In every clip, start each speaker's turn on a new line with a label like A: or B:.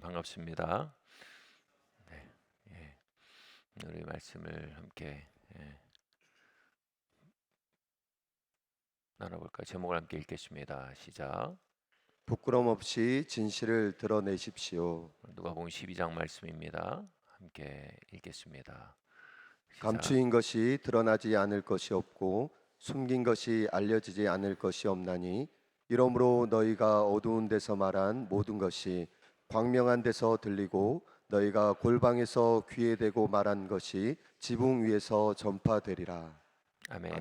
A: 반갑습니다. 네, 예, 우리 말씀을 함께 나눠볼까? 제목을 함께 읽겠습니다. 시작.
B: 부끄럼 없이 진실을 드러내십시오.
A: 누가복음 12장 말씀입니다. 함께 읽겠습니다. 시작.
B: 감추인 것이 드러나지 않을 것이 없고 숨긴 것이 알려지지 않을 것이 없나니 이러므로 너희가 어두운 데서 말한 모든 것이 광명한 데서 들리고 너희가 골방에서 귀에 대고 말한 것이 지붕 위에서 전파되리라. 아멘.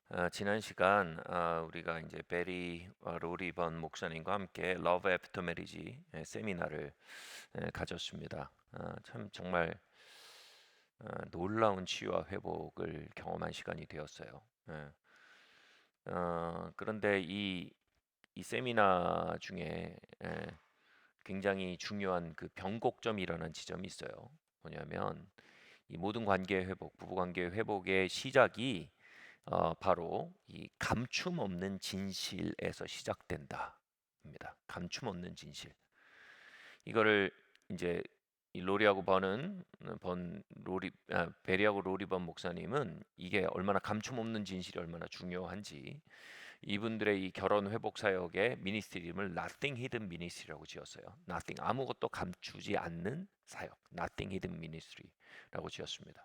A: 아멘. 지난 시간 우리가 이제 베리 로리번 목사님과 함께 Love After Marriage 세미나를 가졌습니다. 참 정말 놀라운 치유와 회복을 경험한 시간이 되었어요. 그런데 이 세미나 중에 굉장히 중요한 그 변곡점이 일어난 지점이 있어요. 뭐냐면 이 모든 관계 회복, 부부 관계 회복의 시작이 바로 이 감춤 없는 진실에서 시작된다입니다. 감춤 없는 진실. 이거를 이제 이 로리하고 베리하고 로리번 목사님은 이게 얼마나 감춤 없는 진실이 얼마나 중요한지 이분들의 이 결혼 회복 사역의 미니스트리 이름을 Nothing Hidden Ministry라고 지었어요. Nothing, 아무것도 감추지 않는 사역, Nothing Hidden Ministry라고 지었습니다.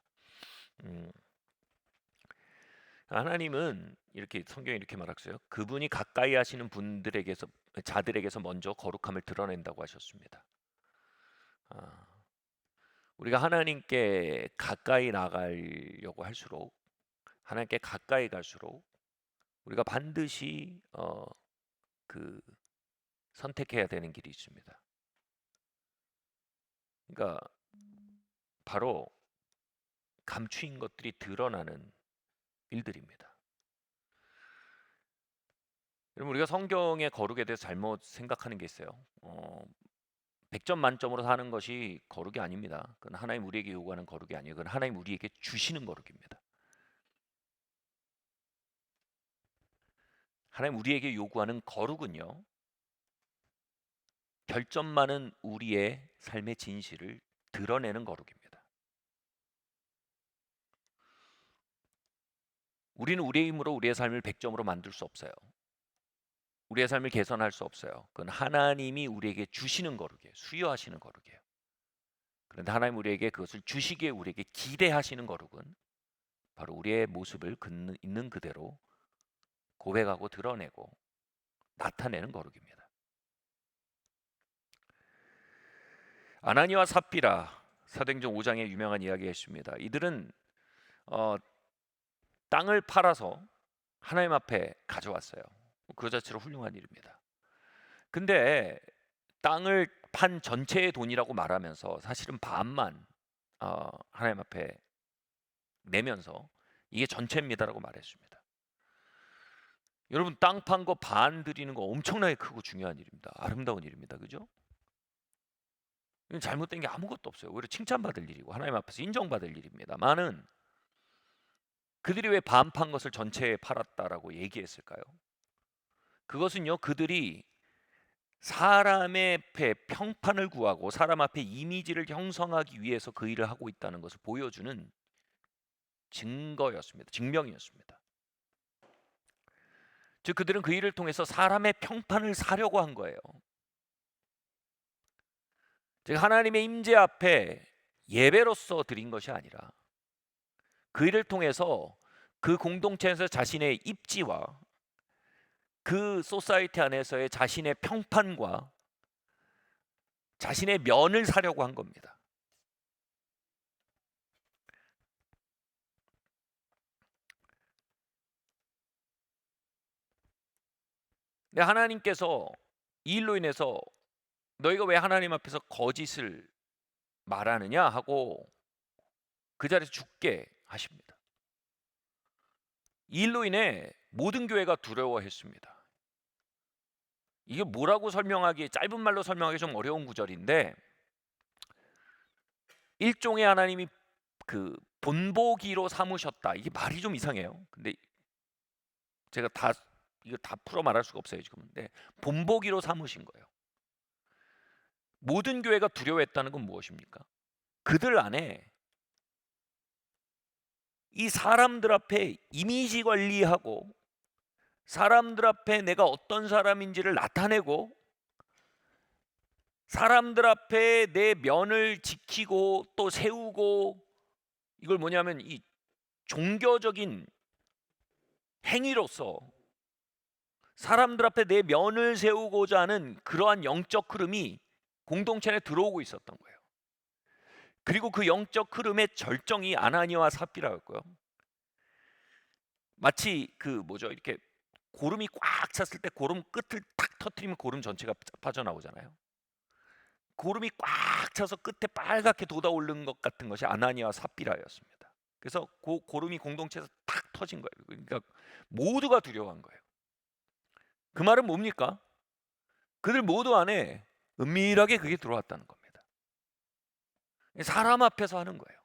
A: 하나님은 이렇게 성경에 이렇게 말했어요. 그분이 가까이 하시는 자들에게서 먼저 거룩함을 드러낸다고 하셨습니다. 우리가 하나님께 가까이 나가려고 할수록 하나님께 가까이 갈수록 우리가 반드시 그 선택해야 되는 길이 있습니다. 그러니까 바로 감추인 것들이 드러나는 일들입니다. 여러분 우리가 성경의 거룩에 대해서 잘못 생각하는 게 있어요. 100점 만점으로 사는 것이 거룩이 아닙니다. 그건 하나님 우리에게 요구하는 거룩이 아니에요. 그건 하나님 우리에게 주시는 거룩입니다. 하나님 우리에게 요구하는 거룩은요. 별점 많은 우리의 삶의 진실을 드러내는 거룩입니다. 우리는 우리의 힘으로 우리의 삶을 100점으로 만들 수 없어요. 우리의 삶을 개선할 수 없어요. 그건 하나님이 우리에게 주시는 거룩이에요. 수여하시는 거룩이에요. 그런데 하나님 우리에게 그것을 주시기에 우리에게 기대하시는 거룩은 바로 우리의 모습을 있는 그대로 고백하고 드러내고 나타내는 거룩입니다. 아나니와 삽비라 사도행전 5장에 유명한 이야기였습니다. 이들은 땅을 팔아서 하나님 앞에 가져왔어요. 그 자체로 훌륭한 일입니다. 근데 땅을 판 전체의 돈이라고 말하면서 사실은 반만 하나님 앞에 내면서 이게 전체입니다라고 말했습니다. 여러분 땅 판 거 반 드리는 거 엄청나게 크고 중요한 일입니다. 아름다운 일입니다. 그죠? 이건 잘못된 게 아무것도 없어요. 오히려 칭찬받을 일이고 하나님 앞에서 인정받을 일입니다만은 그들이 왜 반 판 것을 전체에 팔았다라고 얘기했을까요? 그것은요 그들이 사람의 평판을 구하고 사람 앞에 이미지를 형성하기 위해서 그 일을 하고 있다는 것을 보여주는 증거였습니다. 증명이었습니다. 즉 그들은 그 일을 통해서 사람의 평판을 사려고 한 거예요. 즉 하나님의 임재 앞에 예배로서 드린 것이 아니라 그 일을 통해서 그 공동체에서 자신의 입지와 그 소사이티 안에서의 자신의 평판과 자신의 면을 사려고 한 겁니다. 근데 하나님께서 이 일로 인해서 너희가 왜 하나님 앞에서 거짓을 말하느냐 하고 그 자리에서 죽게 하십니다. 이 일로 인해 모든 교회가 두려워했습니다. 이게 뭐라고 설명하기 짧은 말로 설명하기 좀 어려운 구절인데 일종의 하나님이 그 본보기로 삼으셨다. 이게 말이 좀 이상해요. 근데 제가 이거 다 풀어 말할 수가 없어요 지금. 근데 본보기로 삼으신 거예요. 모든 교회가 두려워했다는 건 무엇입니까? 그들 안에 이 사람들 앞에 이미지 관리하고 사람들 앞에 내가 어떤 사람인지를 나타내고 사람들 앞에 내 면을 지키고 또 세우고, 이걸 뭐냐면 이 종교적인 행위로서 사람들 앞에 내 면을 세우고자 하는 그러한 영적 흐름이 공동체 안에 들어오고 있었던 거예요. 그리고 그 영적 흐름의 절정이 아나니아와 삽비라였고요. 마치 그 뭐죠, 이렇게 고름이 꽉 찼을 때 고름 끝을 탁 터트리면 고름 전체가 빠져나오잖아요. 고름이 꽉 차서 끝에 빨갛게 돋아오르는 것 같은 것이 아나니아와 삽비라였습니다. 그래서 그 고름이 공동체에서 탁 터진 거예요. 그러니까 모두가 두려워한 거예요. 그 말은 뭡니까? 그들 모두 안에 은밀하게 그게 들어왔다는 겁니다. 사람 앞에서 하는 거예요.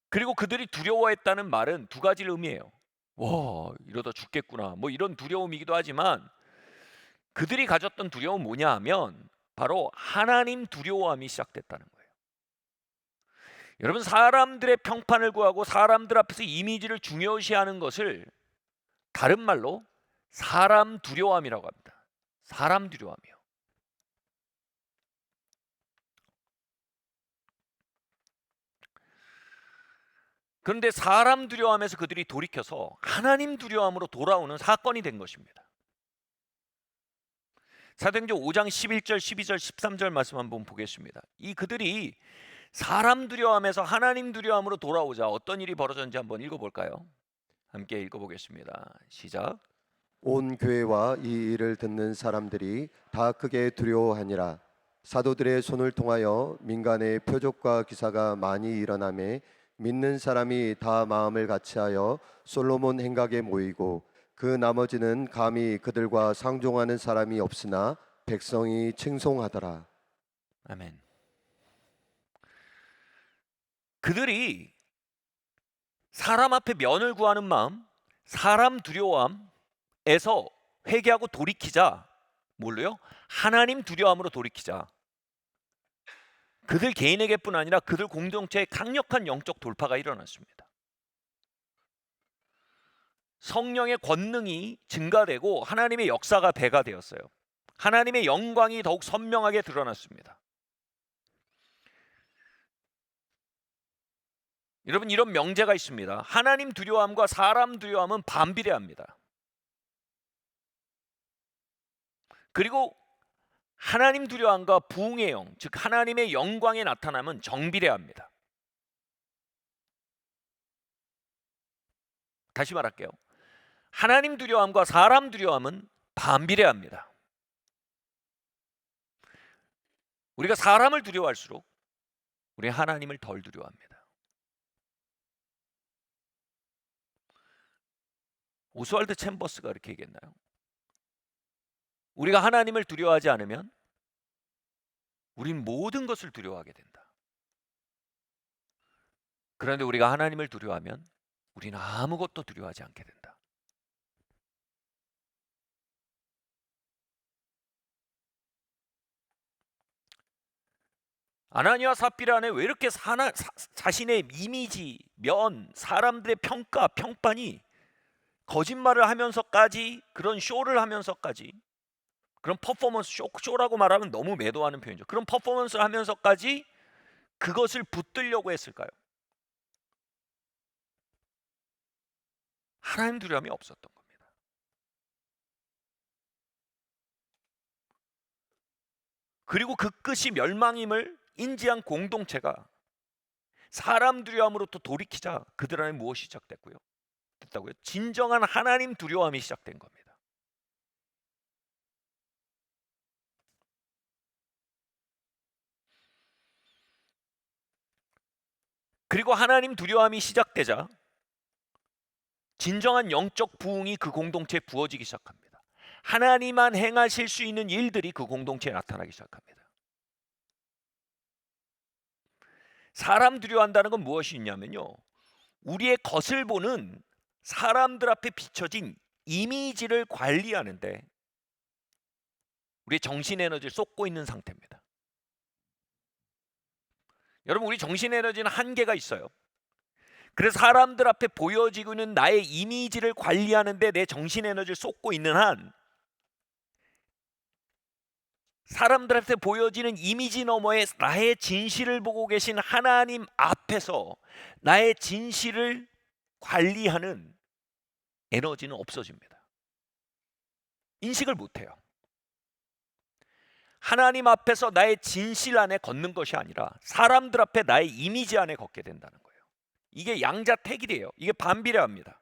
A: 그리고 그들이 두려워했다는 말은 두 가지를 의미해요. 와, 이러다 죽겠구나, 뭐 이런 두려움이기도 하지만, 그들이 가졌던 두려움은 뭐냐 하면 바로 하나님 두려워함이 시작됐다는 거예요. 여러분, 사람들의 평판을 구하고 사람들 앞에서 이미지를 중요시하는 것을 다른 말로 사람 두려워함이라고 합니다. 사람 두려워함이요. 그런데 사람 두려워함에서 그들이 돌이켜서 하나님 두려워함으로 돌아오는 사건이 된 것입니다. 사도행전 5장 11절, 12절, 13절 말씀 한번 보겠습니다. 이 그들이 사람 두려워함에서 하나님 두려워함으로 돌아오자 어떤 일이 벌어졌는지 한번 읽어볼까요? 함께 읽어보겠습니다. 시작.
B: 온 교회와 이 일을 듣는 사람들이 다 크게 두려워하니라. 사도들의 손을 통하여 민간의 표적과 기사가 많이 일어나매 믿는 사람이 다 마음을 같이하여 솔로몬 행각에 모이고 그 나머지는 감히 그들과 상종하는 사람이 없으나 백성이 칭송하더라.
A: 아멘. 그들이 사람 앞에 면을 구하는 마음, 사람 두려워함에서 회개하고 돌이키자, 뭘로요? 하나님 두려움으로 돌이키자. 그들 개인에게뿐 아니라 그들 공동체에 강력한 영적 돌파가 일어났습니다. 성령의 권능이 증가되고 하나님의 역사가 배가 되었어요. 하나님의 영광이 더욱 선명하게 드러났습니다. 여러분, 이런 명제가 있습니다. 하나님 두려움과 사람 두려움은 반비례합니다. 그리고 하나님 두려움과 부흥의 영, 즉 하나님의 영광의 나타남은 정비례합니다. 다시 말할게요. 하나님 두려움과 사람 두려움은 반비례합니다. 우리가 사람을 두려워할수록 우리는 하나님을 덜 두려워합니다. 오스왈드 챔버스가 이렇게 얘기했나요? 우리가 하나님을 두려워하지 않으면 우린 모든 것을 두려워하게 된다. 그런데 우리가 하나님을 두려워하면 우리는 아무것도 두려워하지 않게 된다. 아나니아 삽비라 안에 왜 이렇게 자신의 이미지, 면, 사람들의 평가, 평판이 거짓말을 하면서까지, 그런 쇼를 하면서까지, 그런 퍼포먼스, 쇼라고 말하면 너무 매도하는 표현이죠. 그런 퍼포먼스를 하면서까지 그것을 붙들려고 했을까요? 하나님 두려움이 없었던 겁니다. 그리고 그 끝이 멸망임을 인지한 공동체가 사람 두려움으로부터 돌이키자 그들 안에 무엇이 시작됐고요? 됐다고요? 진정한 하나님 두려움이 시작된 겁니다. 그리고 하나님 두려움이 시작되자 진정한 영적 부흥이 그 공동체에 부어지기 시작합니다. 하나님만 행하실 수 있는 일들이 그 공동체에 나타나기 시작합니다. 사람 두려워한다는 건 무엇이 있냐면요, 우리의 겉을 보는 사람들 앞에 비춰진 이미지를 관리하는데 우리의 정신 에너지를 쏟고 있는 상태입니다. 여러분, 우리 정신 에너지는 한계가 있어요. 그래서 사람들 앞에 보여지고 있는 나의 이미지를 관리하는데 내 정신 에너지를 쏟고 있는 한, 사람들한테 보여지는 이미지 너머에 나의 진실을 보고 계신 하나님 앞에서 나의 진실을 관리하는 에너지는 없어집니다. 인식을 못해요. 하나님 앞에서 나의 진실 안에 걷는 것이 아니라 사람들 앞에 나의 이미지 안에 걷게 된다는 거예요. 이게 양자택일이에요. 이게 반비례합니다.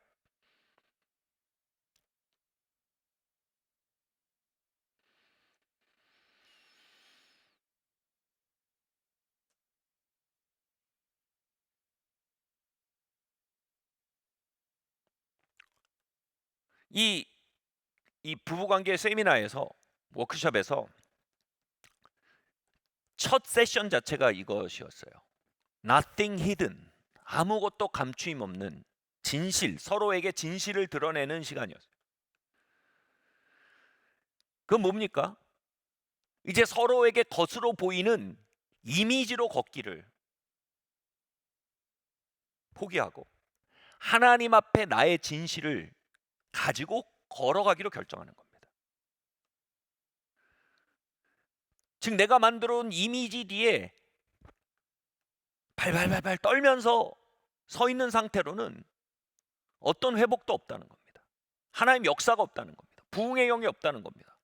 A: 이 부부관계 세미나에서, 워크숍에서 첫 세션 자체가 이것이었어요. Nothing hidden. 아무것도 감추임 없는 진실, 서로에게 진실을 드러내는 시간이었어요. 그건 뭡니까? 이제 서로에게 겉으로 보이는 이미지로 걷기를 포기하고 하나님 앞에 나의 진실을 가지고 걸어가기로 결정하는 겁니다. 즉, 내가 만들어 온 이미지 뒤에 발발발발 떨면서 서 있는 상태로는 어떤 회복도 없다는 겁니다. 하나님 역사가 없다는 겁니다. 부흥의 영이 없다는 겁니다.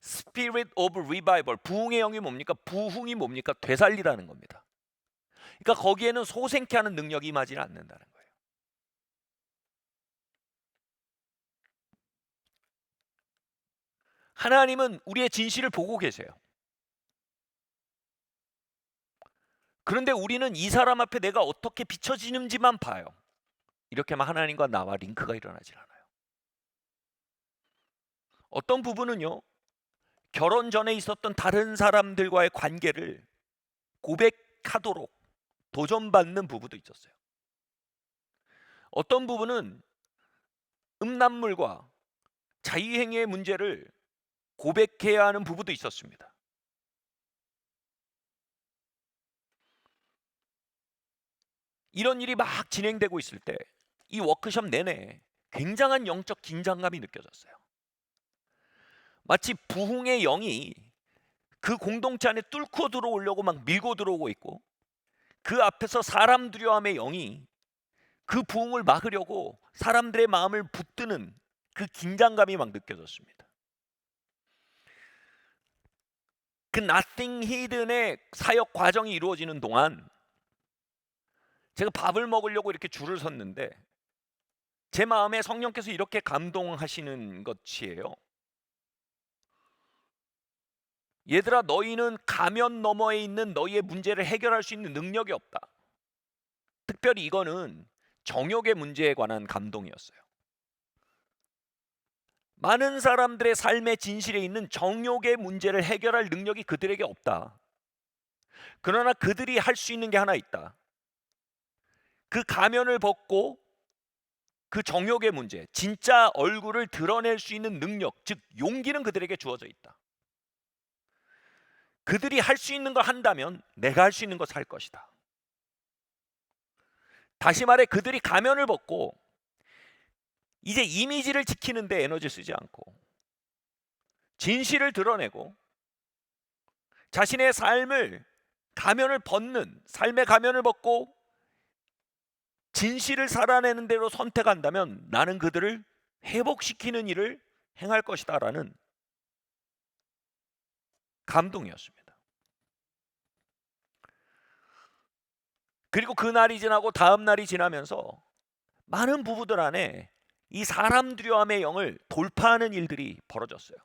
A: Spirit of Revival, 부흥의 영이 뭡니까? 부흥이 뭡니까? 되살리라는 겁니다. 그러니까 거기에는 소생케 하는 능력이 임하지는 않는다는 거예요. 하나님은 우리의 진실을 보고 계세요. 그런데 우리는 이 사람 앞에 내가 어떻게 비춰지는지만 봐요. 이렇게만 하나님과 나와 링크가 일어나질 않아요. 어떤 부분은요, 결혼 전에 있었던 다른 사람들과의 관계를 고백하도록 도전받는 부부도 있었어요. 어떤 부분은 음란물과 자유행위의 문제를 고백해야 하는 부부도 있었습니다. 이런 일이 막 진행되고 있을 때 이 워크숍 내내 굉장한 영적 긴장감이 느껴졌어요. 마치 부흥의 영이 그 공동체 안에 뚫고 들어오려고 막 밀고 들어오고 있고, 그 앞에서 사람 두려움의 영이 그 부흥을 막으려고 사람들의 마음을 붙드는 그 긴장감이 막 느껴졌습니다. 그 Nothing Hidden의 사역 과정이 이루어지는 동안 제가 밥을 먹으려고 이렇게 줄을 섰는데 제 마음에 성령께서 이렇게 감동하시는 것이에요. 얘들아, 너희는 가면 너머에 있는 너희의 문제를 해결할 수 있는 능력이 없다. 특별히 이거는 정욕의 문제에 관한 감동이었어요. 많은 사람들의 삶의 진실에 있는 정욕의 문제를 해결할 능력이 그들에게 없다. 그러나 그들이 할 수 있는 게 하나 있다. 그 가면을 벗고 그 정욕의 문제, 진짜 얼굴을 드러낼 수 있는 능력, 즉 용기는 그들에게 주어져 있다. 그들이 할 수 있는 걸 한다면 내가 할 수 있는 것을 할 것이다. 다시 말해, 그들이 가면을 벗고 이제 이미지를 지키는데 에너지 쓰지 않고 진실을 드러내고 자신의 삶을 가면을 벗는, 삶의 가면을 벗고 진실을 살아내는 대로 선택한다면 나는 그들을 회복시키는 일을 행할 것이다 라는 감동이었습니다. 그리고 그 날이 지나고 다음 날이 지나면서 많은 부부들 안에 이 사람 두려움의 영을 돌파하는 일들이 벌어졌어요.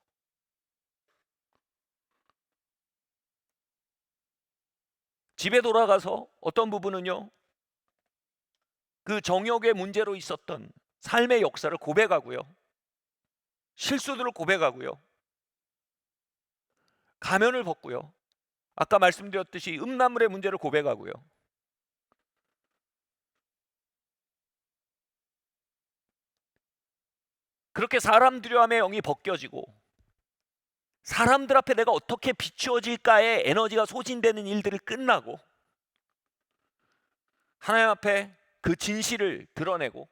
A: 집에 돌아가서 어떤 부부는요, 그 정욕의 문제로 있었던 삶의 역사를 고백하고요, 실수들을 고백하고요, 가면을 벗고요, 아까 말씀드렸듯이 음란물의 문제를 고백하고요, 그렇게 사람 두려움의 영이 벗겨지고 사람들 앞에 내가 어떻게 비추어질까에 에너지가 소진되는 일들을 끝나고 하나님 앞에 그 진실을 드러내고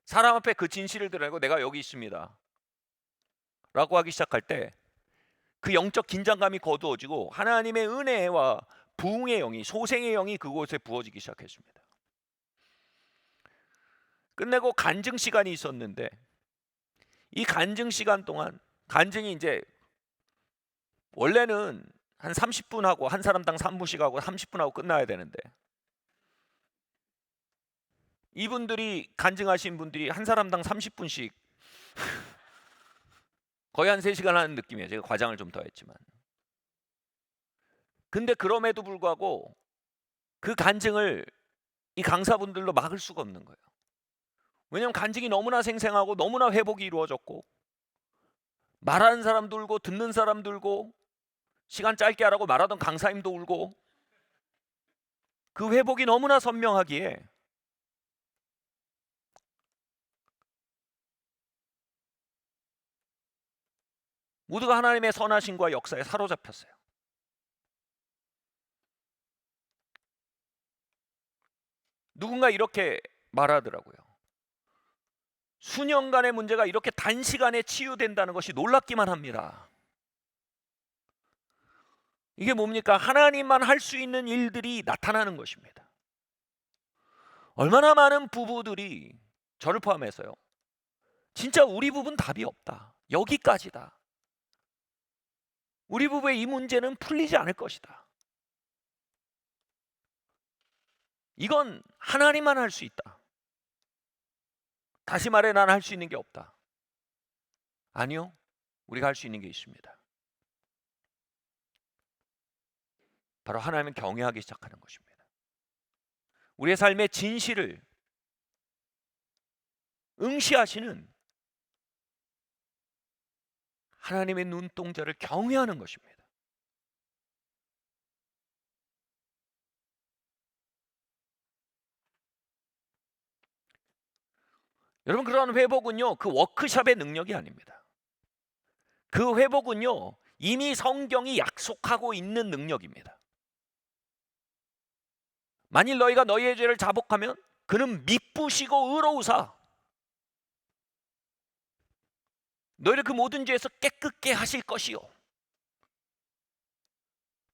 A: 사람 앞에 그 진실을 드러내고 내가 여기 있습니다 라고 하기 시작할 때 그 영적 긴장감이 거두어지고 하나님의 은혜와 부흥의 영이, 소생의 영이 그곳에 부어지기 시작했습니다. 끝내고 간증 시간이 있었는데 이 간증 시간 동안 간증이 이제 원래는 한 30분 하고 한 사람당 3분씩 하고 30분 하고 끝나야 되는데 이분들이 간증하신 분들이 한 사람당 30분씩 거의 한 3시간 하는 느낌이에요. 제가 과장을 좀 더했지만. 근데 그럼에도 불구하고 그 간증을 이 강사분들도 막을 수가 없는 거예요. 왜냐하면 간증이 너무나 생생하고 너무나 회복이 이루어졌고 말하는 사람도 울고 듣는 사람도 울고 시간 짧게 하라고 말하던 강사님도 울고 그 회복이 너무나 선명하기에 모두가 하나님의 선하심과 역사에 사로잡혔어요. 누군가 이렇게 말하더라고요. 수년간의 문제가 이렇게 단시간에 치유된다는 것이 놀랍기만 합니다. 이게 뭡니까? 하나님만 할 수 있는 일들이 나타나는 것입니다. 얼마나 많은 부부들이 저를 포함해서요. 진짜 우리 부부는 답이 없다. 여기까지다. 우리 부부의 이 문제는 풀리지 않을 것이다. 이건 하나님만 할 수 있다. 다시 말해 난 할 수 있는 게 없다. 아니요. 우리가 할 수 있는 게 있습니다. 바로 하나님을 경외하기 시작하는 것입니다. 우리의 삶의 진실을 응시하시는 하나님의 눈동자를 경외하는 것입니다. 여러분, 그러한 회복은요, 그 워크숍의 능력이 아닙니다. 그 회복은요, 이미 성경이 약속하고 있는 능력입니다. 만일 너희가 너희의 죄를 자복하면 그는 미쁘시고 의로우사 너희를 그 모든 죄에서 깨끗게 하실 것이요.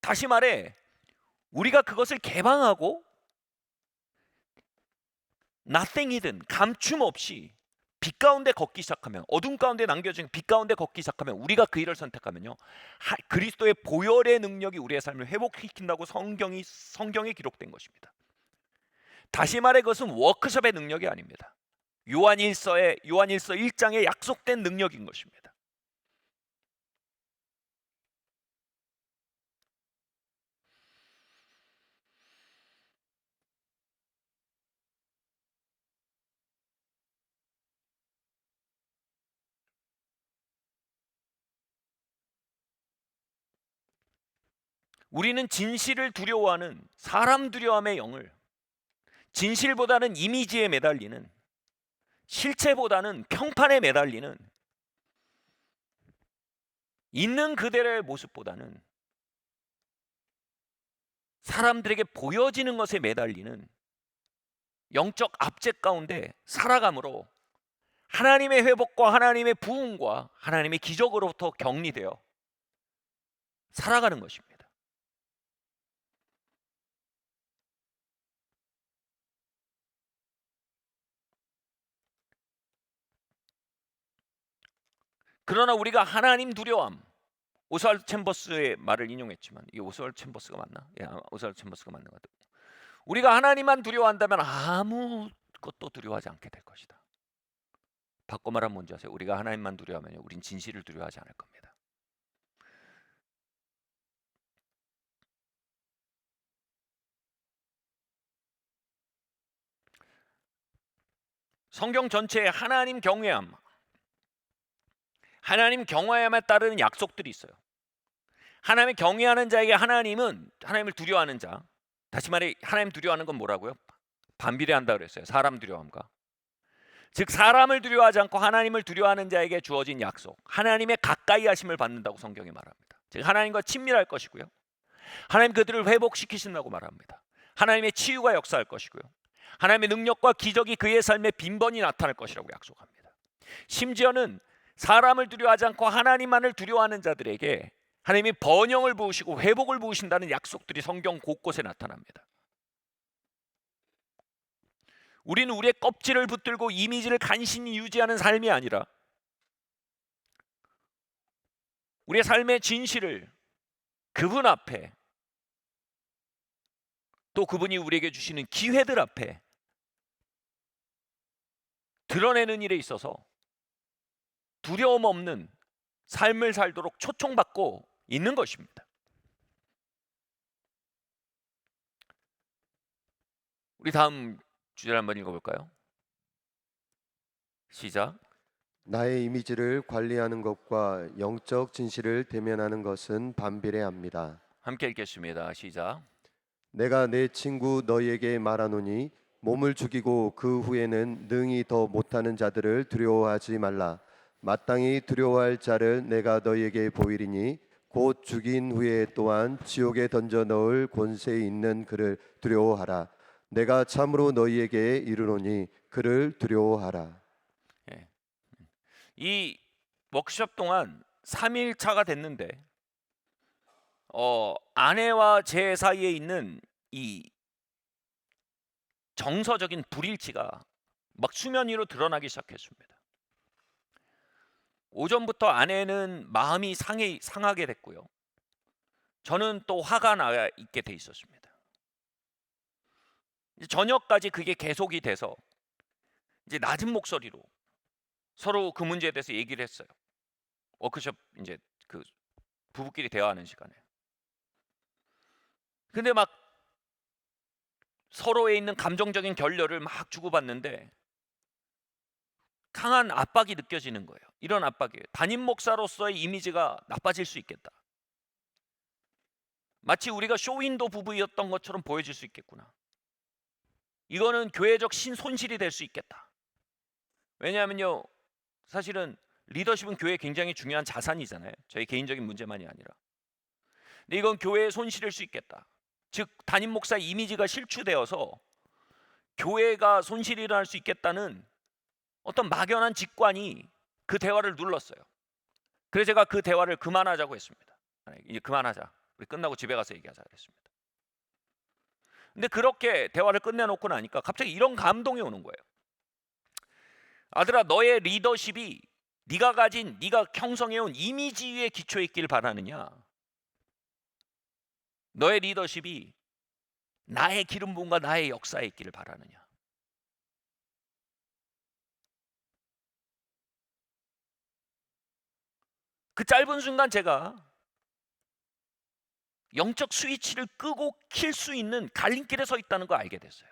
A: 다시 말해 우리가 그것을 개방하고 nothing이든 감춤 없이 빛 가운데 걷기 시작하면, 어둠 가운데 남겨진 빛 가운데 걷기 시작하면, 우리가 그 일을 선택하면요, 그리스도의 보혈의 능력이 우리의 삶을 회복시킨다고 성경에 기록된 것입니다. 다시 말해 그것은 워크숍의 능력이 아닙니다. 요한일서 1장에 약속된 능력인 것입니다. 우리는 진실을 두려워하는 사람 두려움의 영을, 진실보다는 이미지에 매달리는, 실체보다는 평판에 매달리는, 있는 그대로의 모습보다는 사람들에게 보여지는 것에 매달리는 영적 압제 가운데 살아감으로 하나님의 회복과 하나님의 부흥과 하나님의 기적으로부터 격리되어 살아가는 것입니다. 그러나 우리가 하나님 두려움, 오스왈드 챔버스의 말을 인용했지만, 이게 오스왈드 챔버스가 맞나? 예, 오스왈드 챔버스가 맞는 것 같아요. 우리가 하나님만 두려워한다면 아무것도 두려워하지 않게 될 것이다. 바꿔 말하면 뭔지 아세요? 우리가 하나님만 두려워하면요, 우린 진실을 두려워하지 않을 겁니다. 성경 전체에 하나님 경외함, 하나님 경외함에 따르는 약속들이 있어요. 하나님을 경외하는 자에게 하나님은 하나님을 두려워하는 자, 다시 말해 하나님 두려워하는 건 뭐라고요? 반비례한다 그랬어요. 사람 두려움과. 즉 사람을 두려워하지 않고 하나님을 두려워하는 자에게 주어진 약속, 하나님의 가까이 하심을 받는다고 성경이 말합니다. 즉 하나님과 친밀할 것이고요, 하나님 그들을 회복시키신다고 말합니다. 하나님의 치유가 역사할 것이고요, 하나님의 능력과 기적이 그의 삶에 빈번히 나타날 것이라고 약속합니다. 심지어는 사람을 두려워하지 않고 하나님만을 두려워하는 자들에게 하나님이 번영을 부으시고 회복을 부으신다는 약속들이 성경 곳곳에 나타납니다. 우리는 우리의 껍질을 붙들고 이미지를 간신히 유지하는 삶이 아니라 우리의 삶의 진실을 그분 앞에, 또 그분이 우리에게 주시는 기회들 앞에 드러내는 일에 있어서 두려움 없는 삶을 살도록 초청받고 있는 것입니다. 우리 다음 주제를 한번 읽어볼까요? 시작.
B: 나의 이미지를 관리하는 것과 영적 진실을 대면하는 것은 반비례합니다.
A: 함께 읽겠습니다. 시작.
B: 내가 내 친구 너희에게 말하노니 몸을 죽이고 그 후에는 능히 더 못하는 자들을 두려워하지 말라. 마땅히 두려워할 자를 내가 너희에게 보이리니 곧 죽인 후에 또한 지옥에 던져 넣을 권세 있는 그를 두려워하라. 내가 참으로 너희에게 이르노니 그를 두려워하라.
A: 예. 이 워크숍 동안 3일차가 됐는데 아내와 제 사이에 있는 이 정서적인 불일치가 막 수면 위로 드러나기 시작했습니다. 오전부터 아내는 마음이 상하게 됐고요, 저는 또 화가 나 있게 돼 있었습니다. 이제 저녁까지 그게 계속이 돼서 이제 낮은 목소리로 서로 그 문제에 대해서 얘기를 했어요. 워크숍 이제 그 부부끼리 대화하는 시간에. 근데 막 서로에 있는 감정적인 결렬을 막 주고받는데 강한 압박이 느껴지는 거예요. 이런 압박이에요. 담임 목사로서의 이미지가 나빠질 수 있겠다. 마치 우리가 쇼윈도 부부였던 것처럼 보여질 수 있겠구나. 이거는 교회적 손실이 될 수 있겠다. 왜냐하면요, 사실은 리더십은 교회에 굉장히 중요한 자산이잖아요. 저희 개인적인 문제만이 아니라. 근데 이건 교회의 손실일 수 있겠다. 즉 담임 목사 이미지가 실추되어서 교회가 손실이 일어날 수 있겠다는 어떤 막연한 직관이 그 대화를 눌렀어요. 그래서 제가 그 대화를 그만하자고 했습니다. 이제 그만하자. 우리 끝나고 집에 가서 얘기하자 그랬습니다. 근데 그렇게 대화를 끝내놓고 나니까 갑자기 이런 감동이 오는 거예요. 아들아, 너의 리더십이 네가 형성해온 이미지 위에 기초해 있길 바라느냐, 너의 리더십이 나의 기름 부음과 나의 역사에 있기를 바라느냐. 그 짧은 순간 제가 영적 스위치를 끄고 킬 수 있는 갈림길에 서 있다는 걸 알게 됐어요.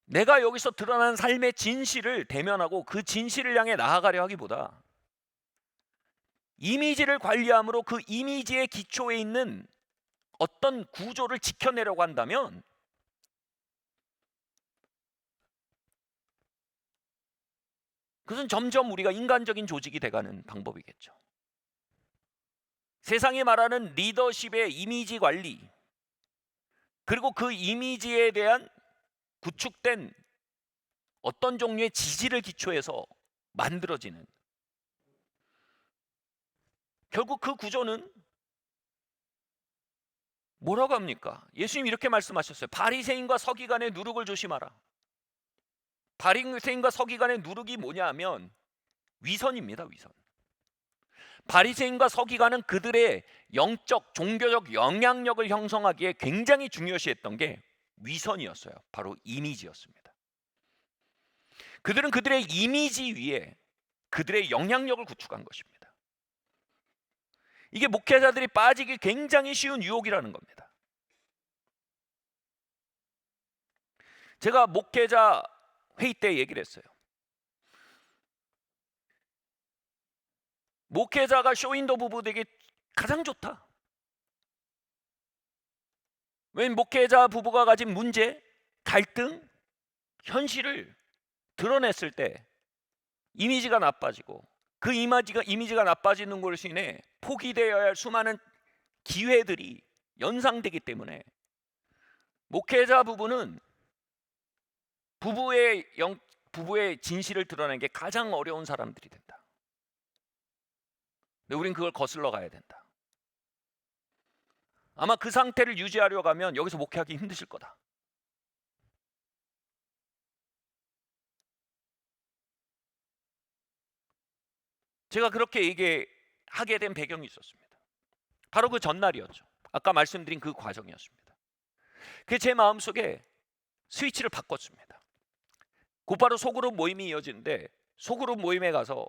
A: 내가 여기서 드러난 삶의 진실을 대면하고 그 진실을 향해 나아가려 하기보다 이미지를 관리함으로 그 이미지의 기초에 있는 어떤 구조를 지켜내려고 한다면 그것은 점점 우리가 인간적인 조직이 돼가는 방법이겠죠. 세상이 말하는 리더십의 이미지 관리, 그리고 그 이미지에 대한 구축된 어떤 종류의 지지를 기초해서 만들어지는, 결국 그 구조는 뭐라고 합니까? 예수님이 이렇게 말씀하셨어요. 바리새인과 서기관의 누룩을 조심하라. 바리새인과 서기관의 누룩이 뭐냐 하면 위선입니다. 위선. 바리새인과 서기관은 그들의 영적, 종교적 영향력을 형성하기에 굉장히 중요시했던 게 위선이었어요. 바로 이미지였습니다. 그들은 그들의 이미지 위에 그들의 영향력을 구축한 것입니다. 이게 목회자들이 빠지기 굉장히 쉬운 유혹이라는 겁니다. 제가 목회자 회의 때 얘기를 했어요. 목회자가 쇼윈도 부부에게 가장 좋다. 왜냐면 목회자 부부가 가진 문제, 갈등, 현실을 드러냈을 때 이미지가 나빠지고, 그 이미지가 나빠지는 것으로 인해 포기되어야 할 수많은 기회들이 연상되기 때문에 목회자 부부는 부부의 진실을 드러내는 게 가장 어려운 사람들이 된다. 근데 우린 그걸 거슬러 가야 된다. 아마 그 상태를 유지하려고 하면 여기서 목회하기 힘드실 거다. 제가 그렇게 얘기하게 된 배경이 있었습니다. 바로 그 전날이었죠. 아까 말씀드린 그 과정이었습니다. 그게 제 마음속에 스위치를 바꿨습니다. 곧바로 소그룹 모임이 이어지는데, 소그룹 모임에 가서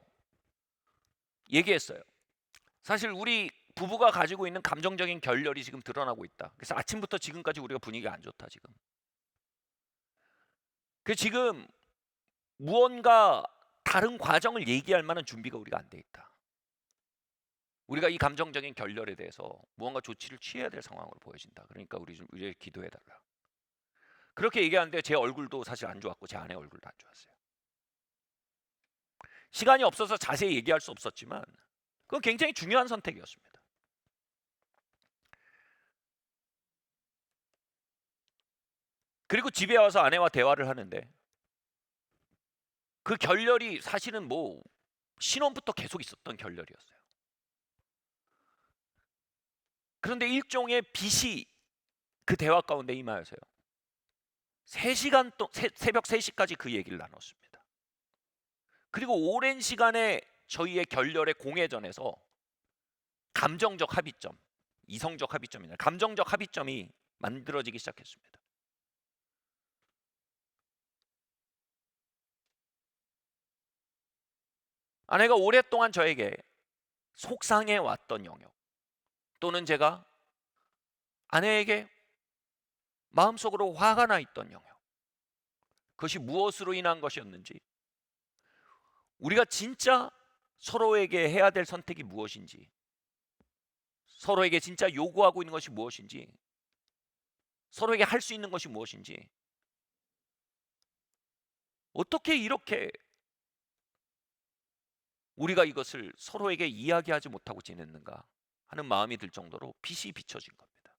A: 얘기했어요. 사실 우리 부부가 가지고 있는 감정적인 결렬이 지금 드러나고 있다. 그래서 아침부터 지금까지 우리가 분위기가 안 좋다 지금. 그 지금 무언가 다른 과정을 얘기할 만한 준비가 우리가 안 돼 있다. 우리가 이 감정적인 결렬에 대해서 무언가 조치를 취해야 될 상황으로 보여진다. 그러니까 우리 기도해 달라. 그렇게 얘기하는데 제 얼굴도 사실 안 좋았고 제 아내 얼굴도 안 좋았어요. 시간이 없어서 자세히 얘기할 수 없었지만 그건 굉장히 중요한 선택이었습니다. 그리고 집에 와서 아내와 대화를 하는데 그 결렬이 사실은 뭐 신혼부터 계속 있었던 결렬이었어요. 그런데 일종의 빛이 그 대화 가운데 임하여서요. 3시간 새벽 3시까지 그 얘기를 나눴습니다. 그리고 오랜 시간에 저희의 결렬의 공회전에서 감정적 합의점, 이성적 합의점이 아니라 감정적 합의점이 만들어지기 시작했습니다. 아내가 오랫동안 저에게 속상해 왔던 영역, 또는 제가 아내에게 마음속으로 화가 나 있던 영역, 그것이 무엇으로 인한 것이었는지, 우리가 진짜 서로에게 해야 될 선택이 무엇인지, 서로에게 진짜 요구하고 있는 것이 무엇인지, 서로에게 할 수 있는 것이 무엇인지, 어떻게 이렇게 우리가 이것을 서로에게 이야기하지 못하고 지냈는가 하는 마음이 들 정도로 빛이 비춰진 겁니다.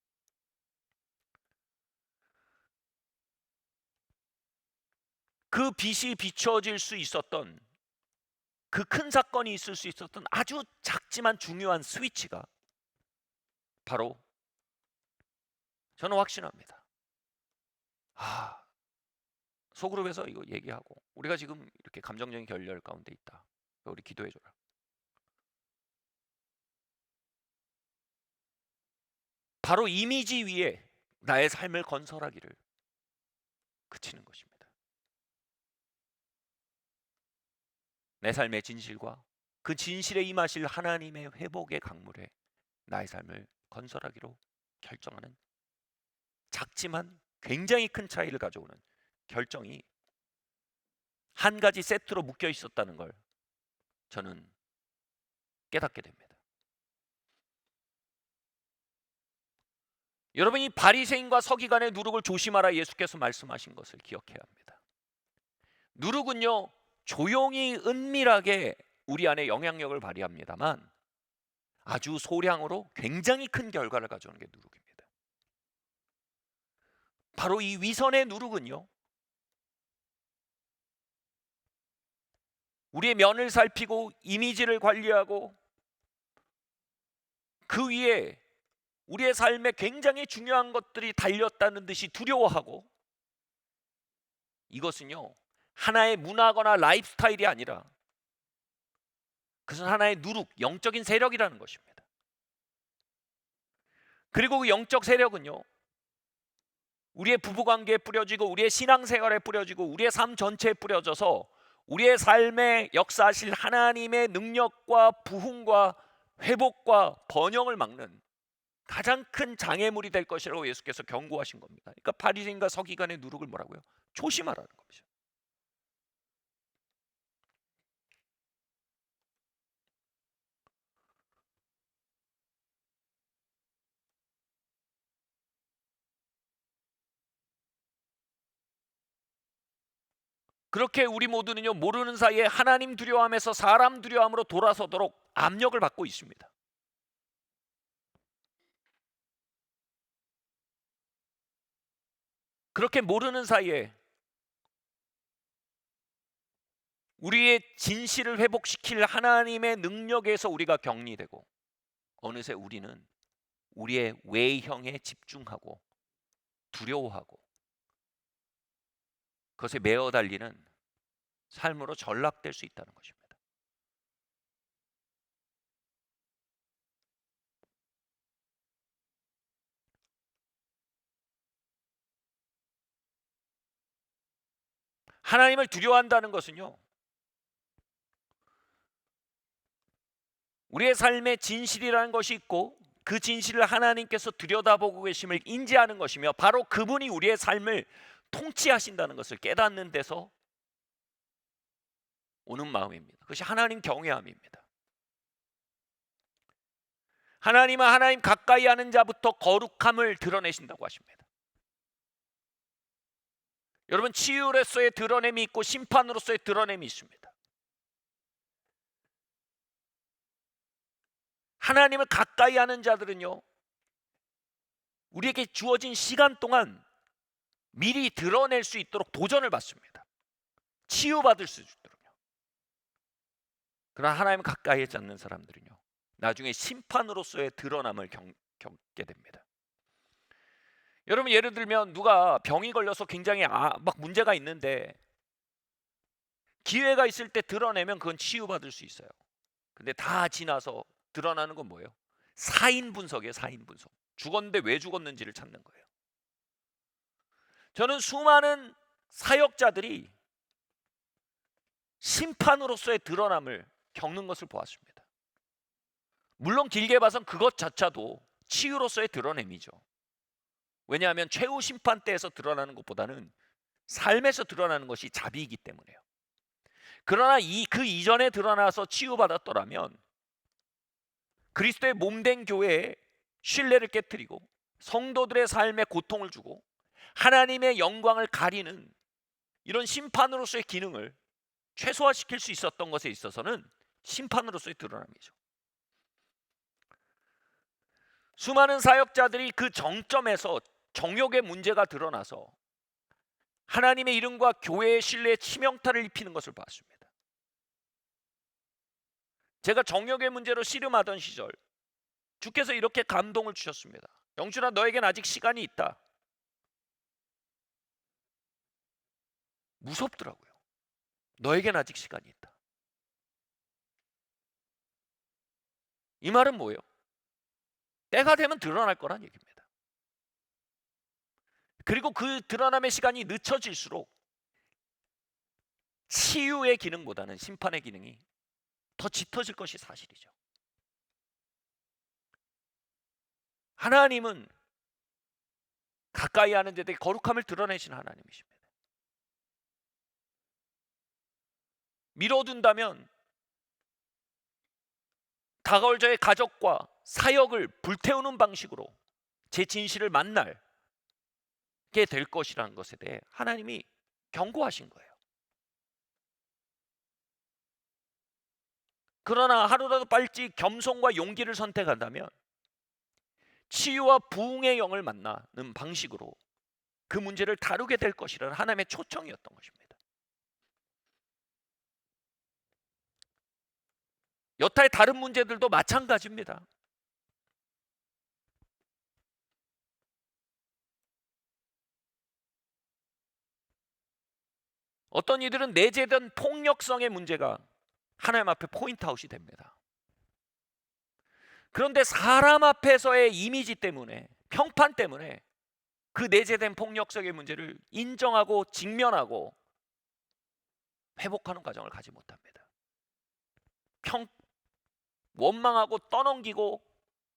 A: 그 빛이 비춰질 수 있었던, 그 큰 사건이 있을 수 있었던 아주 작지만 중요한 스위치가 바로, 저는 확신합니다. 소그룹에서 이거 얘기하고 우리가 지금 이렇게 감정적인 결렬 가운데 있다. 우리 기도해줘라. 바로 이미지 위에 나의 삶을 건설하기를 그치는 것입니다. 내 삶의 진실과 그 진실에 임하실 하나님의 회복의 강물에 나의 삶을 건설하기로 결정하는 작지만 굉장히 큰 차이를 가져오는 결정이 한 가지 세트로 묶여 있었다는 걸 저는 깨닫게 됩니다. 여러분이 바리새인과 서기관의 누룩을 조심하라 예수께서 말씀하신 것을 기억해야 합니다. 누룩은요, 조용히 은밀하게 우리 안에 영향력을 발휘합니다만 아주 소량으로 굉장히 큰 결과를 가져오는 게 누룩입니다. 바로 이 위선의 누룩은요, 우리의 면을 살피고 이미지를 관리하고 그 위에 우리의 삶에 굉장히 중요한 것들이 달렸다는 듯이 두려워하고, 이것은요 하나의 문화거나 라이프스타일이 아니라 그것은 하나의 누룩, 영적인 세력이라는 것입니다. 그리고 그 영적 세력은요 우리의 부부관계에 뿌려지고 우리의 신앙생활에 뿌려지고 우리의 삶 전체에 뿌려져서 우리의 삶에 역사하실 하나님의 능력과 부흥과 회복과 번영을 막는 가장 큰 장애물이 될 것이라고 예수께서 경고하신 겁니다. 그러니까 바리새인과 서기관의 누룩을 뭐라고요? 조심하라는 겁니다. 그렇게 우리 모두는요, 모르는 사이에 하나님 두려워함에서 사람 두려워함으로 돌아서도록 압력을 받고 있습니다. 그렇게 모르는 사이에 우리의 진실을 회복시킬 하나님의 능력에서 우리가 격리되고, 어느새 우리는 우리의 외형에 집중하고 두려워하고 그것에 매어 달리는 삶으로 전락될 수 있다는 것입니다. 하나님을 두려워한다는 것은요, 우리의 삶에 진실이라는 것이 있고 그 진실을 하나님께서 들여다보고 계심을 인지하는 것이며, 바로 그분이 우리의 삶을 통치하신다는 것을 깨닫는 데서 오는 마음입니다. 그것이 하나님 경외함입니다. 하나님은 하나님 가까이 하는 자부터 거룩함을 드러내신다고 하십니다. 여러분, 치유로서의 드러냄이 있고 심판으로서의 드러냄이 있습니다. 하나님을 가까이 하는 자들은요, 우리에게 주어진 시간 동안 미리 드러낼 수 있도록 도전을 받습니다. 치유받을 수 있도록요. 그러나 하나님을 가까이 하지 않는 사람들은요, 나중에 심판으로서의 드러남을 겪게 됩니다. 여러분, 예를 들면 누가 병이 걸려서 굉장히 막 문제가 있는데 기회가 있을 때 드러내면 그건 치유받을 수 있어요. 근데 다 지나서 드러나는 건 뭐예요? 사인 분석이에요. 사인 분석. 죽었는데 왜 죽었는지를 찾는 거예요. 저는 수많은 사역자들이 심판으로서의 드러남을 겪는 것을 보았습니다. 물론 길게 봐선 그것 자체도 치유로서의 드러냄이죠. 왜냐하면 최후 심판 때에서 드러나는 것보다는 삶에서 드러나는 것이 자비이기 때문에요. 그러나 그 이전에 드러나서 치유받았더라면 그리스도의 몸된 교회에 신뢰를 깨뜨리고 성도들의 삶에 고통을 주고 하나님의 영광을 가리는 이런 심판으로서의 기능을 최소화시킬 수 있었던 것에 있어서는 심판으로서의 드러남이죠. 수많은 사역자들이 그 정점에서 정욕의 문제가 드러나서 하나님의 이름과 교회의 신뢰에 치명타를 입히는 것을 봤습니다. 제가 정욕의 문제로 씨름하던 시절 주께서 이렇게 감동을 주셨습니다. 영준아, 너에겐 아직 시간이 있다. 무섭더라고요. 너에겐 아직 시간이 있다. 이 말은 뭐예요? 때가 되면 드러날 거란 얘기입니다. 그리고 그 드러남의 시간이 늦춰질수록 치유의 기능보다는 심판의 기능이 더 짙어질 것이 사실이죠. 하나님은 가까이 하는 자들에게 거룩함을 드러내신 하나님이십니다. 미뤄둔다면 다가올 저의 가족과 사역을 불태우는 방식으로 제 진실을 만나게 될 것이라는 것에 대해 하나님이 경고하신 거예요. 그러나 하루라도 빨리 겸손과 용기를 선택한다면 치유와 부흥의 영을 만나는 방식으로 그 문제를 다루게 될 것이라는 하나님의 초청이었던 것입니다. 여타의 다른 문제들도 마찬가지입니다. 어떤 이들은 내재된 폭력성의 문제가 하나님 앞에 포인트아웃이 됩니다. 그런데 사람 앞에서의 이미지 때문에, 평판 때문에 그 내재된 폭력성의 문제를 인정하고 직면하고 회복하는 과정을 가지 못합니다. 원망하고 떠넘기고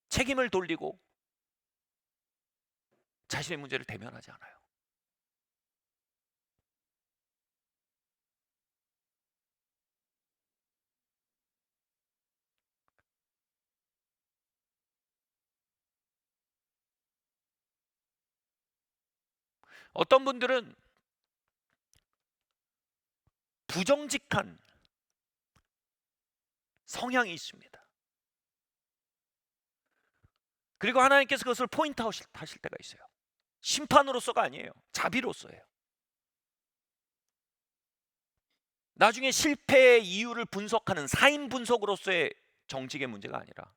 A: 책임을 돌리고 자신의 문제를 대면하지 않아요. 어떤 분들은 부정직한 성향이 있습니다. 그리고 하나님께서 그것을 포인트아웃 하실 때가 있어요. 심판으로서가 아니에요. 자비로서예요. 나중에 실패의 이유를 분석하는 사인 분석으로서의 정직의 문제가 아니라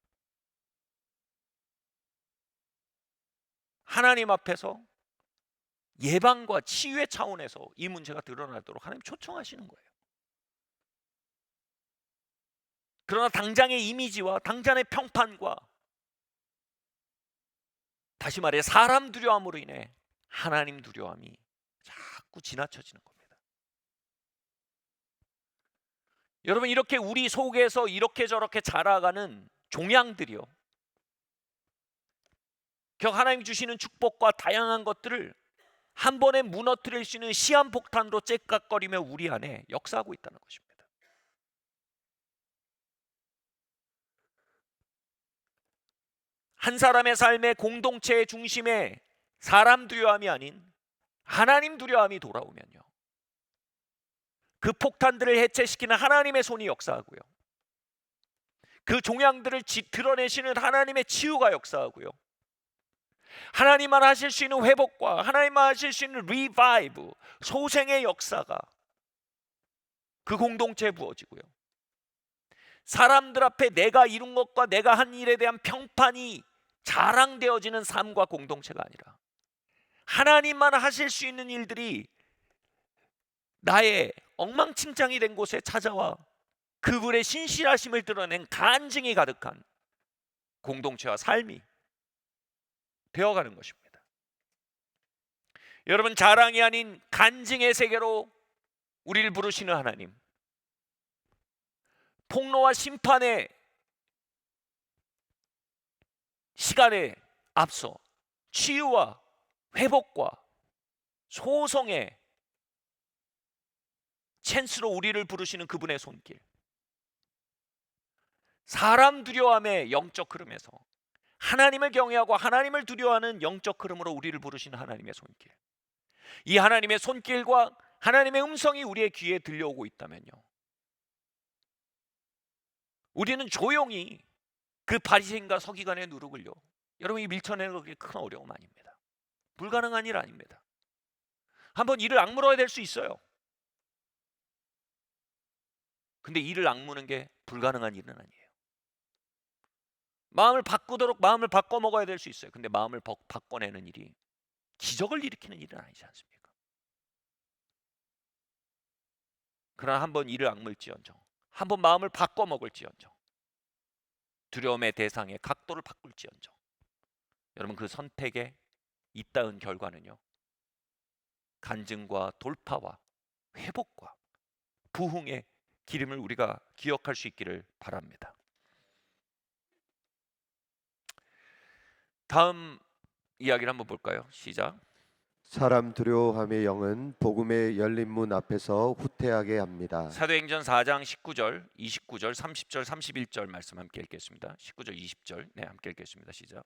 A: 하나님 앞에서 예방과 치유의 차원에서 이 문제가 드러나도록 하나님 초청하시는 거예요. 그러나 당장의 이미지와 당장의 평판과 다시 말해 사람 두려움으로 인해 하나님 두려움이 자꾸 지나쳐지는 겁니다. 여러분, 이렇게 우리 속에서 이렇게 저렇게 자라가는 종양들이요, 결국 하나님 주시는 축복과 다양한 것들을 한 번에 무너뜨릴 수 있는 시한폭탄으로 째깍거리며 우리 안에 역사하고 있다는 것입니다. 한 사람의 삶의 공동체의 중심에 사람 두려움이 아닌 하나님 두려움이 돌아오면요, 그 폭탄들을 해체시키는 하나님의 손이 역사하고요, 그 종양들을 드러내시는 하나님의 치유가 역사하고요, 하나님만 하실 수 있는 회복과 하나님만 하실 수 있는 리바이브, 소생의 역사가 그 공동체에 부어지고요, 사람들 앞에 내가 이룬 것과 내가 한 일에 대한 평판이 자랑되어지는 삶과 공동체가 아니라 하나님만 하실 수 있는 일들이 나의 엉망진창이 된 곳에 찾아와 그분의 신실하심을 드러낸 간증이 가득한 공동체와 삶이 되어가는 것입니다. 여러분, 자랑이 아닌 간증의 세계로 우리를 부르시는 하나님, 폭로와 심판의 시간에 앞서 치유와 회복과 소성의 찬스로 우리를 부르시는 그분의 손길, 사람 두려움의 영적 흐름에서 하나님을 경외하고 하나님을 두려워하는 영적 흐름으로 우리를 부르시는 하나님의 손길, 이 하나님의 손길과 하나님의 음성이 우리의 귀에 들려오고 있다면요, 우리는 조용히 그 바리새인과 서기관의 누룩을요, 여러분이 밀쳐내는 것이 큰 어려움 아닙니다. 불가능한 일 아닙니다. 한번 이를 악물어야 될 수 있어요. 근데 이를 악무는 게 불가능한 일은 아니에요. 마음을 바꾸도록 마음을 바꿔 먹어야 될 수 있어요. 근데 마음을 바꿔내는 일이 기적을 일으키는 일은 아니지 않습니까? 그러나 한번 이를 악물지언정, 한번 마음을 바꿔 먹을지언정, 두려움의 대상의 각도를 바꿀지언정, 여러분, 그 선택에 잇따른 결과는요, 간증과 돌파와 회복과 부흥의 기름을 우리가 기억할 수 있기를 바랍니다. 다음 이야기를 한번 볼까요? 시작.
B: 사람 두려워함의 영은 복음의 열린 문 앞에서 후퇴하게 합니다.
A: 사도행전 4장 19절, 29절, 30절, 31절 말씀 함께 읽겠습니다. 19절, 20절 함께 읽겠습니다. 시작.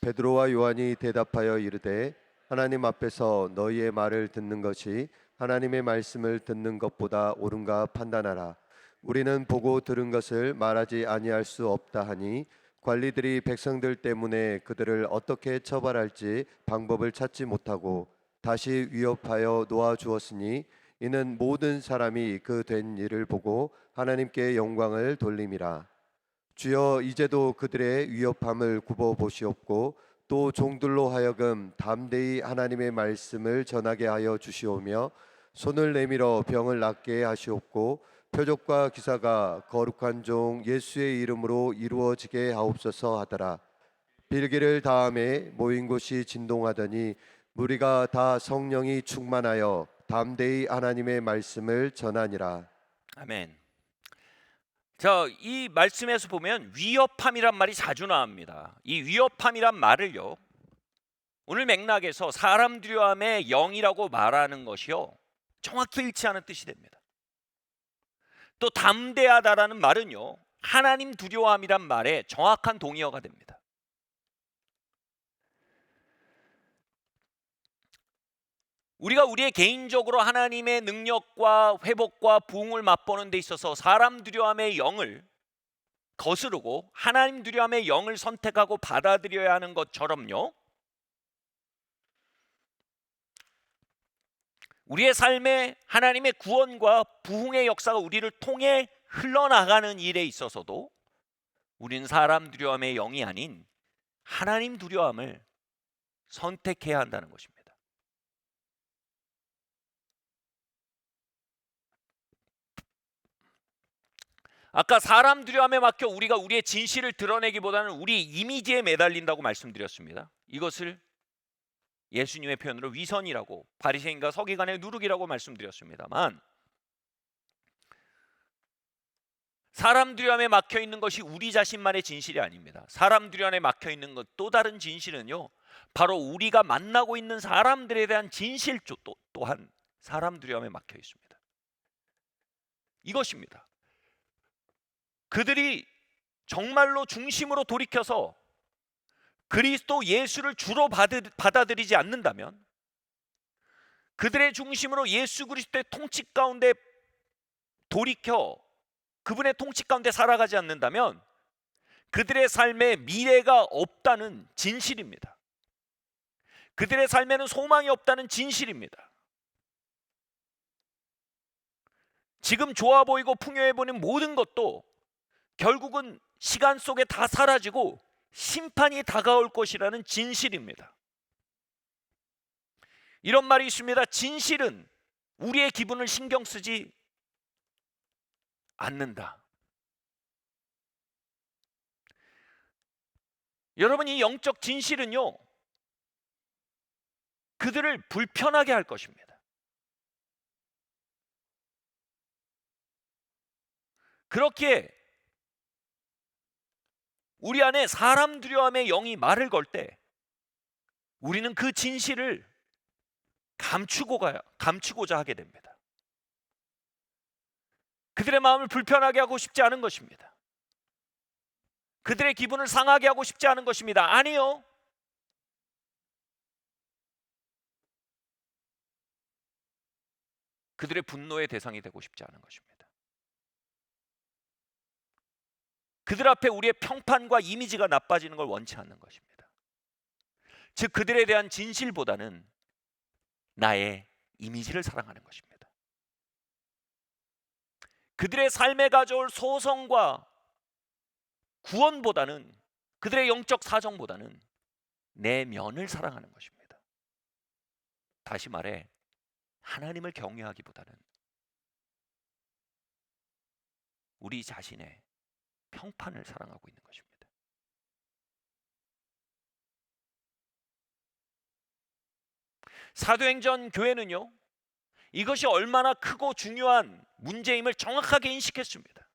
B: 베드로와 요한이 대답하여 이르되 하나님 앞에서 너희의 말을 듣는 것이 하나님의 말씀을 듣는 것보다 옳은가 판단하라. 우리는 보고 들은 것을 말하지 아니할 수 없다 하니 관리들이 백성들 때문에 그들을 어떻게 처벌할지 방법을 찾지 못하고 다시 위협하여 놓아 주었으니 이는 모든 사람이 그 된 일을 보고 하나님께 영광을 돌림이라. 주여, 이제도 그들의 위협함을 굽어 보시옵고 또 종들로 하여금 담대히 하나님의 말씀을 전하게 하여 주시오며 손을 내밀어 병을 낫게 하시옵고 표적과 기사가 거룩한 종 예수의 이름으로 이루어지게 하옵소서 하더라. 빌기를 다음에 모인 곳이 진동하더니 무리가 다 성령이 충만하여 담대히 하나님의 말씀을 전하니라.
A: 아멘. 자, 이 말씀에서 보면 위협함이란 말이 자주 나옵니다. 이 위협함이란 말을요, 오늘 맥락에서 사람 두려움의 영이라고 말하는 것이요, 정확히 일치하는 뜻이 됩니다. 또 담대하다라는 말은요, 하나님 두려움이란 말에 정확한 동의어가 됩니다. 우리가 우리의 개인적으로 하나님의 능력과 회복과 부흥을 맛보는 데 있어서 사람 두려움의 영을 거스르고 하나님 두려움의 영을 선택하고 받아들여야 하는 것처럼요, 우리의 삶에 하나님의 구원과 부흥의 역사가 우리를 통해 흘러나가는 일에 있어서도 우리는 사람 두려움의 영이 아닌 하나님 두려움을 선택해야 한다는 것입니다. 아까 사람 두려움에 막혀 우리가 우리의 진실을 드러내기보다는 우리 이미지에 매달린다고 말씀드렸습니다. 이것을 예수님의 표현으로 위선이라고, 바리새인과 서기관의 누룩이라고 말씀드렸습니다만, 사람 두려움에 막혀 있는 것이 우리 자신만의 진실이 아닙니다. 사람 두려움에 막혀 있는 것 또 다른 진실은요, 바로 우리가 만나고 있는 사람들에 대한 진실 또한 사람 두려움에 막혀 있습니다. 이것입니다. 그들이 정말로 중심으로 돌이켜서 그리스도 예수를 주로 받아들이지 않는다면, 그들의 중심으로 예수 그리스도의 통치 가운데 돌이켜 그분의 통치 가운데 살아가지 않는다면 그들의 삶에 미래가 없다는 진실입니다. 그들의 삶에는 소망이 없다는 진실입니다. 지금 좋아 보이고 풍요해 보이는 모든 것도 결국은 시간 속에 다 사라지고 심판이 다가올 것이라는 진실입니다. 이런 말이 있습니다. 진실은 우리의 기분을 신경 쓰지 않는다. 여러분, 이 영적 진실은요, 그들을 불편하게 할 것입니다. 그렇기에 우리 안에 사람 두려움의 영이 말을 걸 때 우리는 그 진실을 감추고자 하게 됩니다. 그들의 마음을 불편하게 하고 싶지 않은 것입니다. 그들의 기분을 상하게 하고 싶지 않은 것입니다. 아니요. 그들의 분노의 대상이 되고 싶지 않은 것입니다. 그들 앞에 우리의 평판과 이미지가 나빠지는 걸 원치 않는 것입니다. 즉, 그들에 대한 진실보다는 나의 이미지를 사랑하는 것입니다. 그들의 삶에 가져올 소성과 구원보다는, 그들의 영적 사정보다는 내 면을 사랑하는 것입니다. 다시 말해, 하나님을 경외하기보다는 우리 자신의 평판을 사랑하고 있는 것입니다. 사도행전 교회는요, 이것이 얼마나 크고 중요한 문제임을 정확하게 인식했습니다.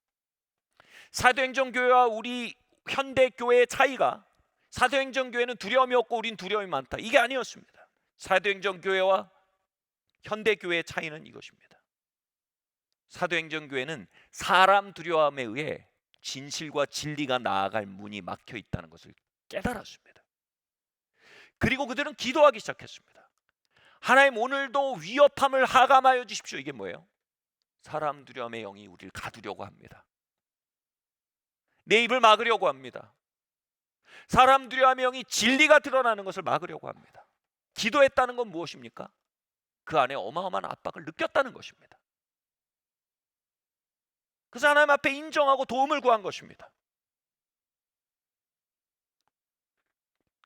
A: 사도행전 교회와 우리 현대 교회의 차이가, 사도행전 교회는 두려움이 없고 우린 두려움이 많다, 이게 아니었습니다. 사도행전 교회와 현대 교회의 차이는 이것입니다. 사도행전 교회는 사람 두려움에 의해 진실과 진리가 나아갈 문이 막혀 있다는 것을 깨달았습니다. 그리고 그들은 기도하기 시작했습니다. 하나님, 오늘도 위협함을 하감하여 주십시오. 이게 뭐예요? 사람 두려움의 영이 우리를 가두려고 합니다. 내 입을 막으려고 합니다. 사람 두려움의 영이 진리가 드러나는 것을 막으려고 합니다. 기도했다는 건 무엇입니까? 그 안에 어마어마한 압박을 느꼈다는 것입니다. 그래서 하나님 앞에 인정하고 도움을 구한 것입니다.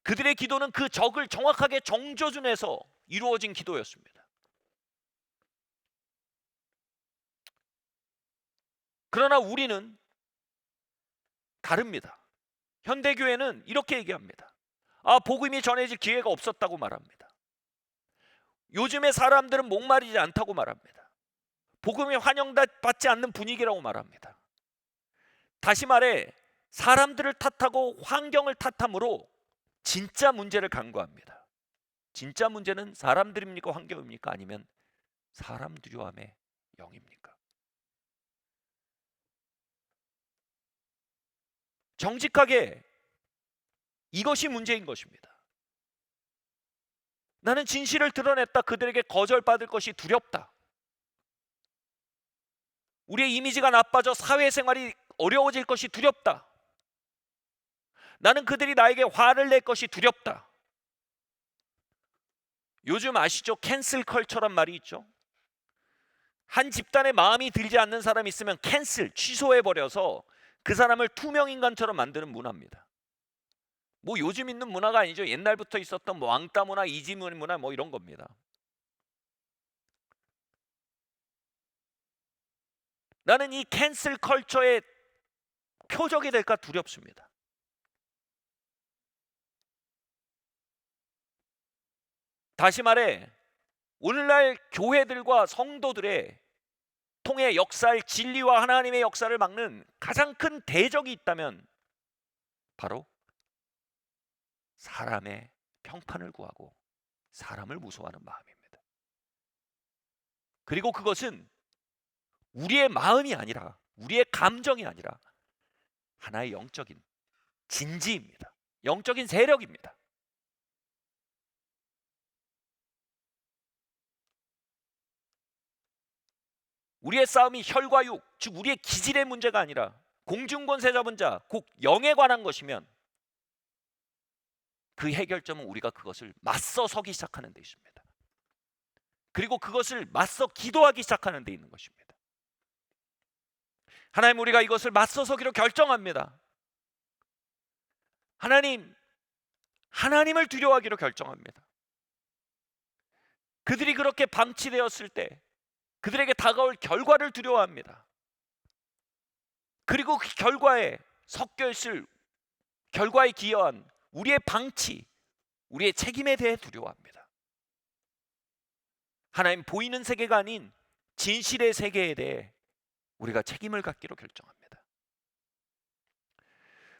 A: 그들의 기도는 그 적을 정확하게 정조준해서 이루어진 기도였습니다. 그러나 우리는 다릅니다. 현대교회는 이렇게 얘기합니다. 복음이 전해질 기회가 없었다고 말합니다. 요즘의 사람들은 목마르지 않다고 말합니다. 복음이 환영받지 않는 분위기라고 말합니다. 다시 말해, 사람들을 탓하고 환경을 탓함으로 진짜 문제를 간과합니다. 진짜 문제는 사람들입니까? 환경입니까? 아니면 사람 두려움의 영입니까? 정직하게 이것이 문제인 것입니다. 나는 진실을 드러냈다. 그들에게 거절받을 것이 두렵다. 우리의 이미지가 나빠져 사회생활이 어려워질 것이 두렵다. 나는 그들이 나에게 화를 낼 것이 두렵다. 요즘 아시죠? 캔슬 컬처란 말이 있죠. 한 집단의 마음이 들지 않는 사람이 있으면 캔슬, 취소해버려서 그 사람을 투명인간처럼 만드는 문화입니다. 뭐 요즘 있는 문화가 아니죠. 옛날부터 있었던 뭐 왕따 문화, 이지문 문화 뭐 이런 겁니다. 나는 이 캔슬 컬처의 표적이 될까 두렵습니다. 다시 말해 오늘날 교회들과 성도들의 통해 역사할 진리와 하나님의 역사를 막는 가장 큰 대적이 있다면 바로 사람의 평판을 구하고 사람을 무서워하는 마음입니다. 그리고 그것은 우리의 마음이 아니라, 우리의 감정이 아니라 하나의 영적인 진지입니다. 영적인 세력입니다. 우리의 싸움이 혈과 육, 즉 우리의 기질의 문제가 아니라 공중권세 잡은 자, 곧 영에 관한 것이면 그 해결점은 우리가 그것을 맞서 서기 시작하는 데 있습니다. 그리고 그것을 맞서 기도하기 시작하는 데 있는 것입니다. 하나님, 우리가 이것을 맞서 서기로 결정합니다. 하나님을 두려워하기로 결정합니다. 그들이 그렇게 방치되었을 때 그들에게 다가올 결과를 두려워합니다. 그리고 그 결과에 섞여 있을, 결과에 기여한 우리의 방치, 우리의 책임에 대해 두려워합니다. 하나님, 보이는 세계가 아닌 진실의 세계에 대해 우리가 책임을 갖기로 결정합니다.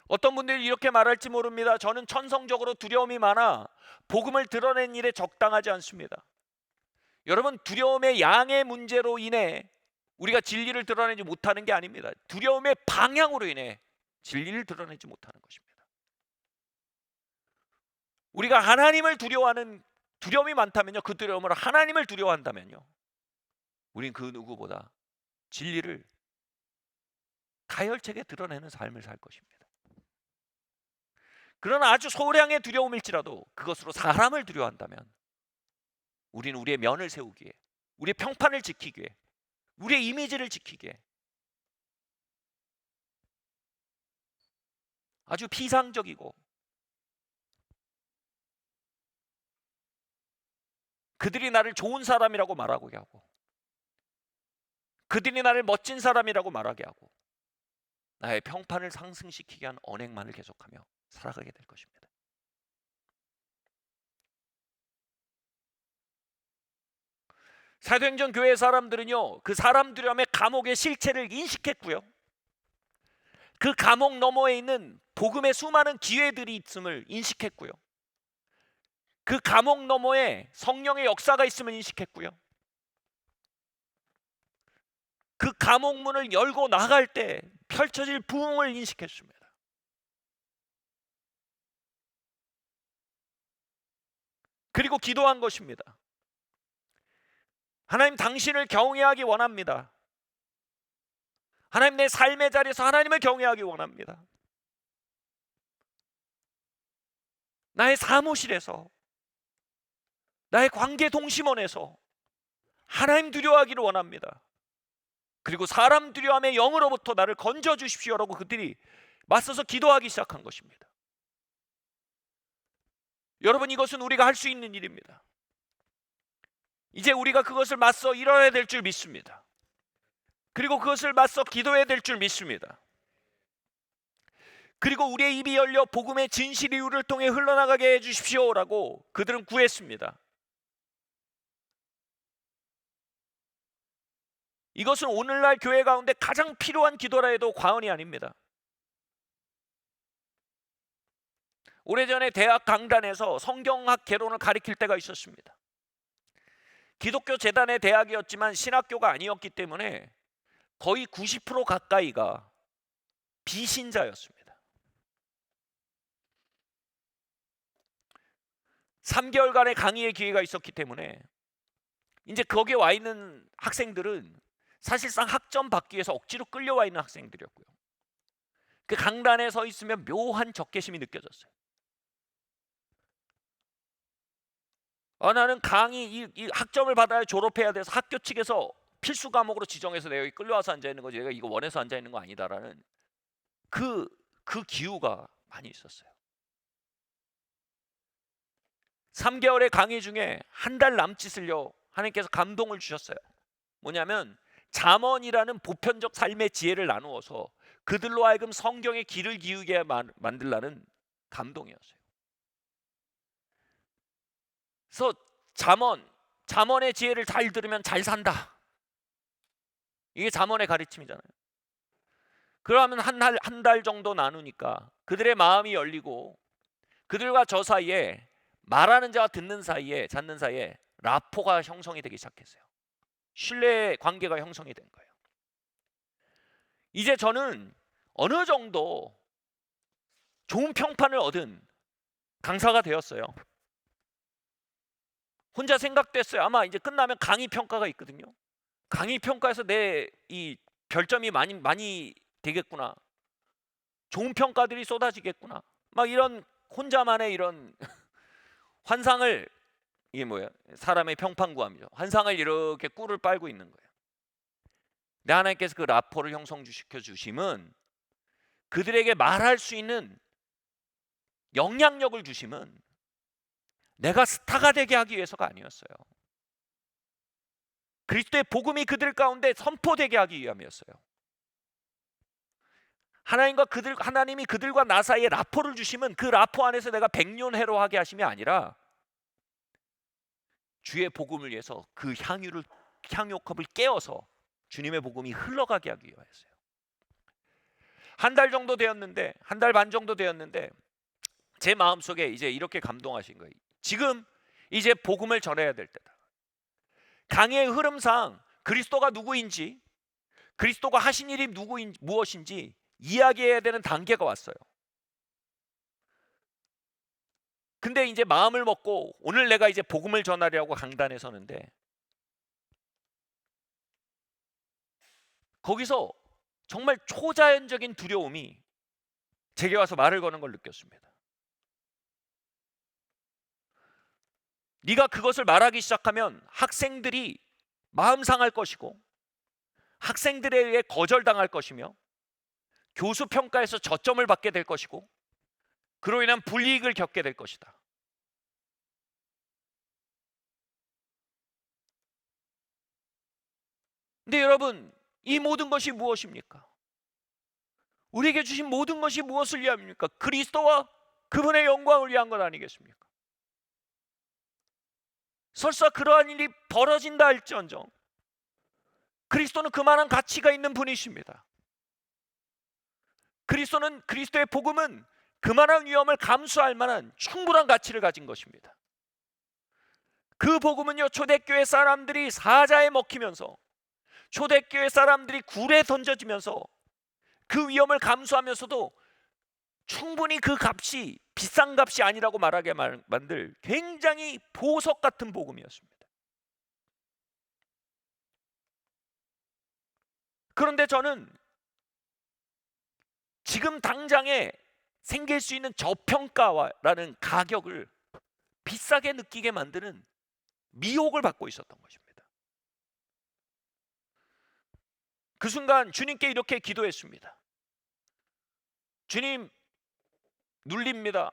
A: 어떤 분들이 이렇게 말할지 모릅니다. 저는 천성적으로 두려움이 많아 복음을 드러낸 일에 적당하지 않습니다. 여러분, 두려움의 양의 문제로 인해 우리가 진리를 드러내지 못하는 게 아닙니다. 두려움의 방향으로 인해 진리를 드러내지 못하는 것입니다. 우리가 하나님을 두려워하는 두려움이 많다면요, 그 두려움으로 하나님을 두려워한다면요, 우린 그 누구보다 진리를 가열차게 드러내는 삶을 살 것입니다. 그러나 아주 소량의 두려움일지라도 그것으로 사람을 두려워한다면 우리는 우리의 면을 세우기에, 우리의 평판을 지키기에, 우리의 이미지를 지키기에 아주 피상적이고 그들이 나를 좋은 사람이라고 말하게 하고 그들이 나를 멋진 사람이라고 말하게 하고 나의 평판을 상승시키게 한 언행만을 계속하며 살아가게 될 것입니다. 사도행전 교회 사람들은요, 그 사람 두려움의 감옥의 실체를 인식했고요, 그 감옥 너머에 있는 복음의 수많은 기회들이 있음을 인식했고요, 그 감옥 너머에 성령의 역사가 있음을 인식했고요, 그 감옥 문을 열고 나갈 때 펼쳐질 부흥을 인식했습니다. 그리고 기도한 것입니다. 하나님, 당신을 경외하기 원합니다. 하나님, 내 삶의 자리에서 하나님을 경외하기 원합니다. 나의 사무실에서, 나의 관계 동심원에서 하나님 두려워하기를 원합니다. 그리고 사람 두려움의 영으로부터 나를 건져 주십시오라고 그들이 맞서서 기도하기 시작한 것입니다. 여러분, 이것은 우리가 할 수 있는 일입니다. 이제 우리가 그것을 맞서 일어나야 될 줄 믿습니다. 그리고 그것을 맞서 기도해야 될 줄 믿습니다. 그리고 우리의 입이 열려 복음의 진실 이유를 통해 흘러나가게 해주십시오라고 그들은 구했습니다. 이것은 오늘날 교회 가운데 가장 필요한 기도라 해도 과언이 아닙니다. 오래전에 대학 강단에서 성경학 개론을 가리킬 때가 있었습니다. 기독교 재단의 대학이었지만 신학교가 아니었기 때문에 거의 90% 가까이가 비신자였습니다. 3개월간의 강의의 기회가 있었기 때문에 이제 거기에 와 있는 학생들은 사실상 학점 받기 위해서 억지로 끌려와 있는 학생들이었고요. 그 강단에 서 있으면 묘한 적개심이 느껴졌어요. 나는 이 학점을 받아야 졸업해야 돼서 학교 측에서 필수 과목으로 지정해서 내가 여기 끌려와서 앉아 있는 거지, 내가 이거 원해서 앉아 있는 거 아니다라는 그 기우가 많이 있었어요. 3개월의 강의 중에 한 달 남짓을요, 하나님께서 감동을 주셨어요. 뭐냐면 잠언이라는 보편적 삶의 지혜를 나누어서 그들로 하여금 성경의 귀를 기울게 만들라는 감동이었어요. 그래서 잠언의 지혜를 잘 들으면 잘 산다, 이게 잠언의 가르침이잖아요. 그러면 한 달 정도 나누니까 그들의 마음이 열리고 그들과 저 사이에, 말하는 자와 듣는 사이에, 찾는 사이에 라포가 형성이 되기 시작했어요. 신뢰 관계가 형성이 된 거예요. 이제 저는 어느 정도 좋은 평판을 얻은 강사가 되었어요. 혼자 생각도 했어요. 아마 이제 끝나면 강의 평가가 있거든요. 강의 평가에서 내 이 별점이 많이 되겠구나, 좋은 평가들이 쏟아지겠구나, 막 이런 혼자만의 이런 환상을, 이게 뭐예요? 사람의 평판구함이죠. 환상을 이렇게 꿀을 빨고 있는 거예요. 근데 하나님께서 그 라포를 형성시켜 주심은, 그들에게 말할 수 있는 영향력을 주심은 내가 스타가 되게 하기 위해서가 아니었어요. 그리스도의 복음이 그들 가운데 선포되게 하기 위함이었어요. 하나님이 그들과 나 사이에 라포를 주심은 그 라포 안에서 내가 백년해로하게 하심이 아니라 주의 복음을 위해서 그 향유컵을 깨어서 주님의 복음이 흘러가게 하기 위하였어요. 한 달 반 정도 되었는데 제 마음속에 이제 이렇게 감동하신 거예요. 지금 이제 복음을 전해야 될 때다. 강의의 흐름상 그리스도가 누구인지, 그리스도가 하신 일이 무엇인지 이야기해야 되는 단계가 왔어요. 근데 이제 마음을 먹고 오늘 내가 이제 복음을 전하려고 강단에 서는데, 거기서 정말 초자연적인 두려움이 제게 와서 말을 거는 걸 느꼈습니다. 네가 그것을 말하기 시작하면 학생들이 마음 상할 것이고, 학생들에 의해 거절당할 것이며, 교수 평가에서 저점을 받게 될 것이고, 그로 인한 불이익을 겪게 될 것이다. 근데 여러분, 이 모든 것이 무엇입니까? 우리에게 주신 모든 것이 무엇을 위함입니까? 그리스도와 그분의 영광을 위한 것 아니겠습니까? 설사 그러한 일이 벌어진다 할지언정 그리스도는 그만한 가치가 있는 분이십니다. 그리스도의 복음은 그만한 위험을 감수할 만한 충분한 가치를 가진 것입니다. 그 복음은요, 초대교회 사람들이 사자에 먹히면서, 초대교회 사람들이 굴에 던져지면서 그 위험을 감수하면서도 충분히 그 값이 비싼 값이 아니라고 말하게 만들 굉장히 보석 같은 복음이었습니다. 그런데 저는 지금 당장에 생길 수 있는 저평가라는 가격을 비싸게 느끼게 만드는 미혹을 받고 있었던 것입니다. 그 순간 주님께 이렇게 기도했습니다. 주님, 눌립니다.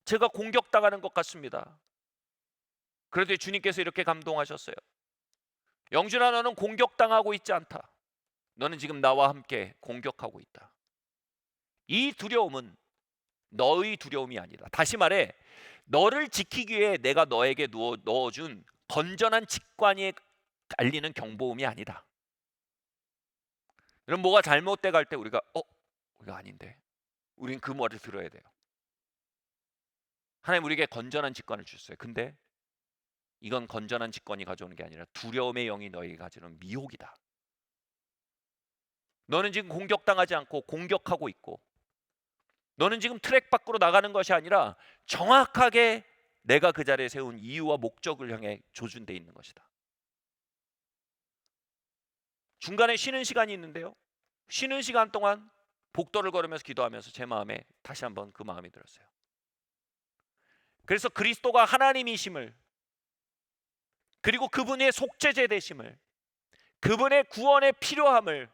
A: 제가 공격당하는 것 같습니다. 그런데 주님께서 이렇게 감동하셨어요. 영준아, 너는 공격당하고 있지 않다. 너는 지금 나와 함께 공격하고 있다. 이 두려움은 너의 두려움이 아니다. 다시 말해, 너를 지키기 위해 내가 너에게 넣어준 건전한 직관이 알리는 경보음이 아니다. 그럼 뭐가 잘못돼 갈 때 우리가 이거 아닌데, 우린 그 말을 들어야 돼요. 하나님 우리에게 건전한 직관을 주셨어요. 근데 이건 건전한 직관이 가져오는 게 아니라 두려움의 영이 너에게 가져오는 미혹이다. 너는 지금 공격당하지 않고 공격하고 있고, 너는 지금 트랙 밖으로 나가는 것이 아니라 정확하게 내가 그 자리에 세운 이유와 목적을 향해 조준되어 있는 것이다. 중간에 쉬는 시간이 있는데요, 쉬는 시간 동안 복도를 걸으면서 기도하면서 제 마음에 다시 한번 그 마음이 들었어요. 그래서 그리스도가 하나님이심을, 그리고 그분의 속죄제 되심을, 그분의 구원의 필요함을,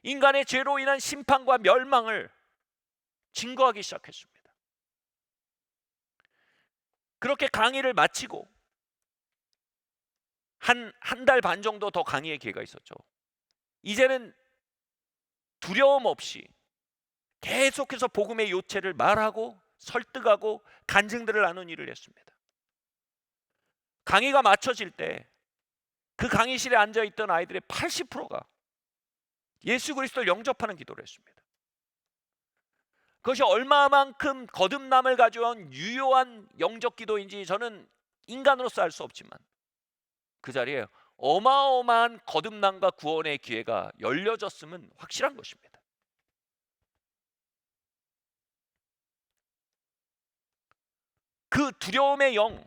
A: 인간의 죄로 인한 심판과 멸망을 증거하기 시작했습니다. 그렇게 강의를 마치고 한 달 반 정도 더 강의의 기회가 있었죠. 이제는 두려움 없이 계속해서 복음의 요체를 말하고 설득하고 간증들을 나눈 일을 했습니다. 강의가 마쳐질 때 그 강의실에 앉아있던 아이들의 80%가 예수 그리스도를 영접하는 기도를 했습니다. 그것이 얼마만큼 거듭남을 가져온 유효한 영접 기도인지 저는 인간으로서 알 수 없지만 그 자리에 어마어마한 거듭남과 구원의 기회가 열려졌음은 확실한 것입니다. 그 두려움의 영의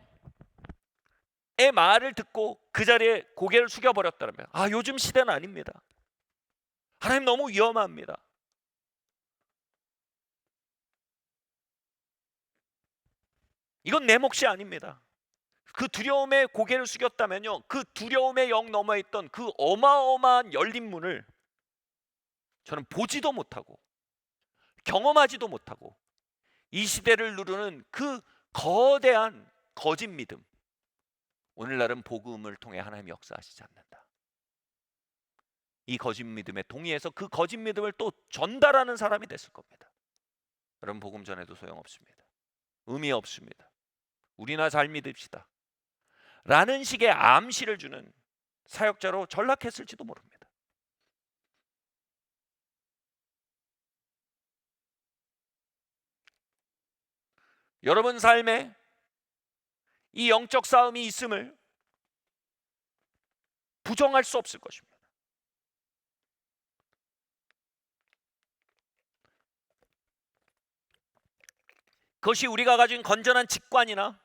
A: 말을 듣고 그 자리에 고개를 숙여버렸다면, 요즘 시대는 아닙니다. 하나님 너무 위험합니다. 이건 내 몫이 아닙니다. 그 두려움에 고개를 숙였다면요, 그 두려움의 영 너머에 있던 그 어마어마한 열린 문을 저는 보지도 못하고 경험하지도 못하고 이 시대를 누르는 그 거대한 거짓 믿음, 오늘날은 복음을 통해 하나님이 역사하시지 않는다. 이 거짓 믿음에 동의해서 그 거짓 믿음을 또 전달하는 사람이 됐을 겁니다. 여러분, 복음 전해도 소용없습니다. 의미 없습니다. 우리나 잘 믿읍시다 라는 식의 암시를 주는 사역자로 전락했을지도 모릅니다. 여러분 삶에 이 영적 싸움이 있음을 부정할 수 없을 것입니다. 그것이 우리가 가진 건전한 직관이나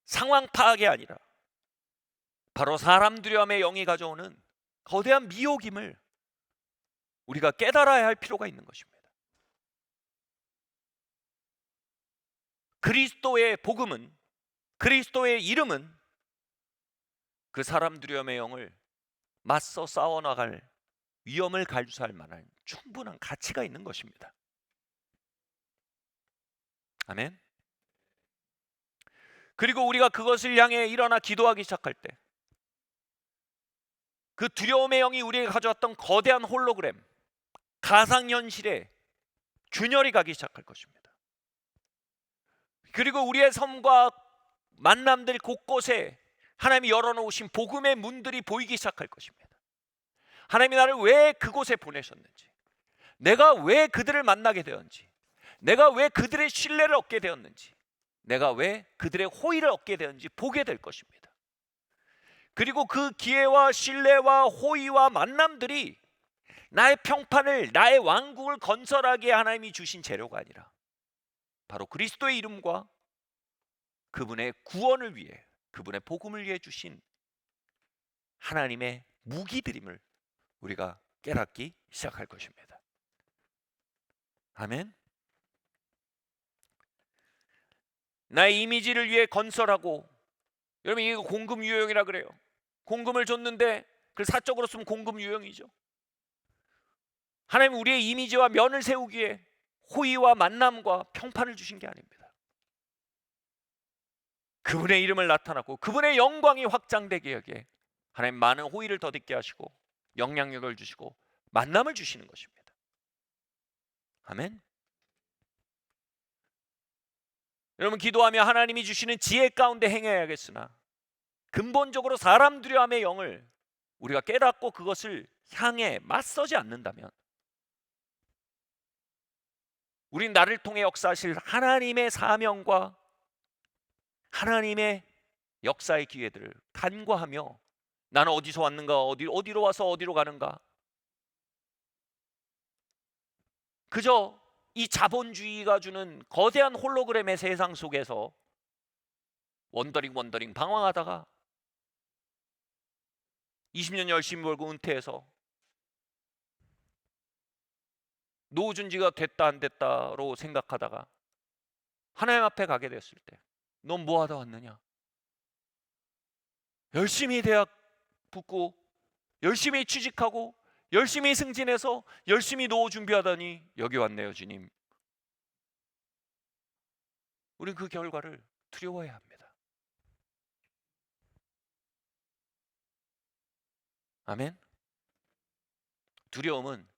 A: 상황 파악이 아니라 바로 사람 두려움의 영이 가져오는 거대한 미혹임을 우리가 깨달아야 할 필요가 있는 것입니다. 그리스도의 복음은, 그리스도의 이름은 그 사람 두려움의 영을 맞서 싸워나갈 위험을 감수할 만한 충분한 가치가 있는 것입니다. 아멘. 그리고 우리가 그것을 향해 일어나 기도하기 시작할 때 그 두려움의 영이 우리에게 가져왔던 거대한 홀로그램, 가상현실에 균열이 가기 시작할 것입니다. 그리고 우리의 삶과 만남들 곳곳에 하나님이 열어놓으신 복음의 문들이 보이기 시작할 것입니다. 하나님이 나를 왜 그곳에 보내셨는지, 내가 왜 그들을 만나게 되었는지, 내가 왜 그들의 신뢰를 얻게 되었는지, 내가 왜 그들의 호의를 얻게 되었는지 보게 될 것입니다. 그리고 그 기회와 신뢰와 호의와 만남들이 나의 평판을, 나의 왕국을 건설하기에 하나님이 주신 재료가 아니라 바로 그리스도의 이름과 그분의 구원을 위해, 그분의 복음을 위해 주신 하나님의 무기들임을 우리가 깨닫기 시작할 것입니다. 아멘. 나의 이미지를 위해 건설하고, 여러분 이거 공금유용이라 그래요. 공금을 줬는데 그걸 사적으로 쓰면 공금유용이죠. 하나님은 우리의 이미지와 면을 세우기에 호의와 만남과 평판을 주신 게 아닙니다. 그분의 이름을 나타나고 그분의 영광이 확장되게 하기에 하나님 많은 호의를 더듬게 하시고 영향력을 주시고 만남을 주시는 것입니다. 아멘. 여러분, 기도하며 하나님이 주시는 지혜 가운데 행해야겠으나 근본적으로 사람 두려움의 영을 우리가 깨닫고 그것을 향해 맞서지 않는다면 우린 나를 통해 역사하실 하나님의 사명과 하나님의 역사의 기회들을 간과하며 나는 어디서 왔는가, 어디로 와서 어디로 가는가, 그저 이 자본주의가 주는 거대한 홀로그램의 세상 속에서 원더링 방황하다가 20년 열심히 벌고 은퇴해서 노후준지가 됐다 안 됐다로 생각하다가 하나님 앞에 가게 됐을 때 넌 뭐 하다 왔느냐? 열심히 대학 붙고 열심히 취직하고 열심히 승진해서 열심히 노후 준비하다니 여기 왔네요, 주님. 우린 그 결과를 두려워해야 합니다. 아멘. 두려움은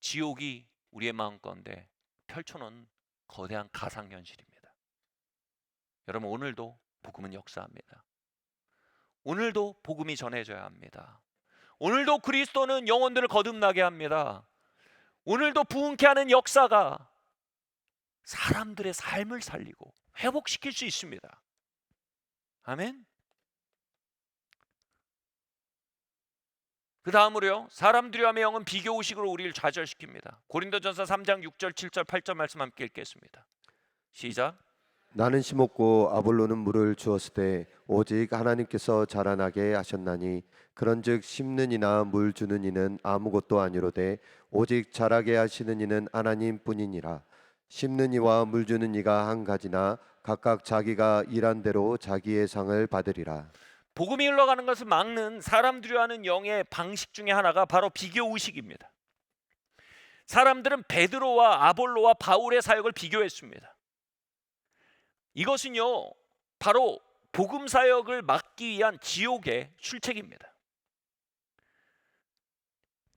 A: 지옥이 우리의 마음 가운데 펼쳐놓은 거대한 가상현실입니다. 여러분, 오늘도 복음은 역사합니다. 오늘도 복음이 전해져야 합니다. 오늘도 그리스도는 영혼들을 거듭나게 합니다. 오늘도 부흥케 하는 역사가 사람들의 삶을 살리고 회복시킬 수 있습니다. 아멘. 그 다음으로요, 사람들이 하며 영은 비교의식으로 우리를 좌절시킵니다. 고린도전서 3장 6절 7절 8절 말씀 함께 읽겠습니다. 시작.
B: 나는 심었고 아볼로는 물을 주었을 때 오직 하나님께서 자라나게 하셨나니 그런즉 심는 이나 물 주는 이는 아무것도 아니로되 오직 자라게 하시는 이는 하나님뿐이니라. 심는 이와 물 주는 이가 한 가지나 각각 자기가 일한 대로 자기의 상을 받으리라.
A: 복음이 흘러가는 것을 막는 사람들이 하는 영의 방식 중에 하나가 바로 비교의식입니다. 사람들은 베드로와 아볼로와 바울의 사역을 비교했습니다. 이것은요, 바로 복음 사역을 막기 위한 지옥의 출첵입니다.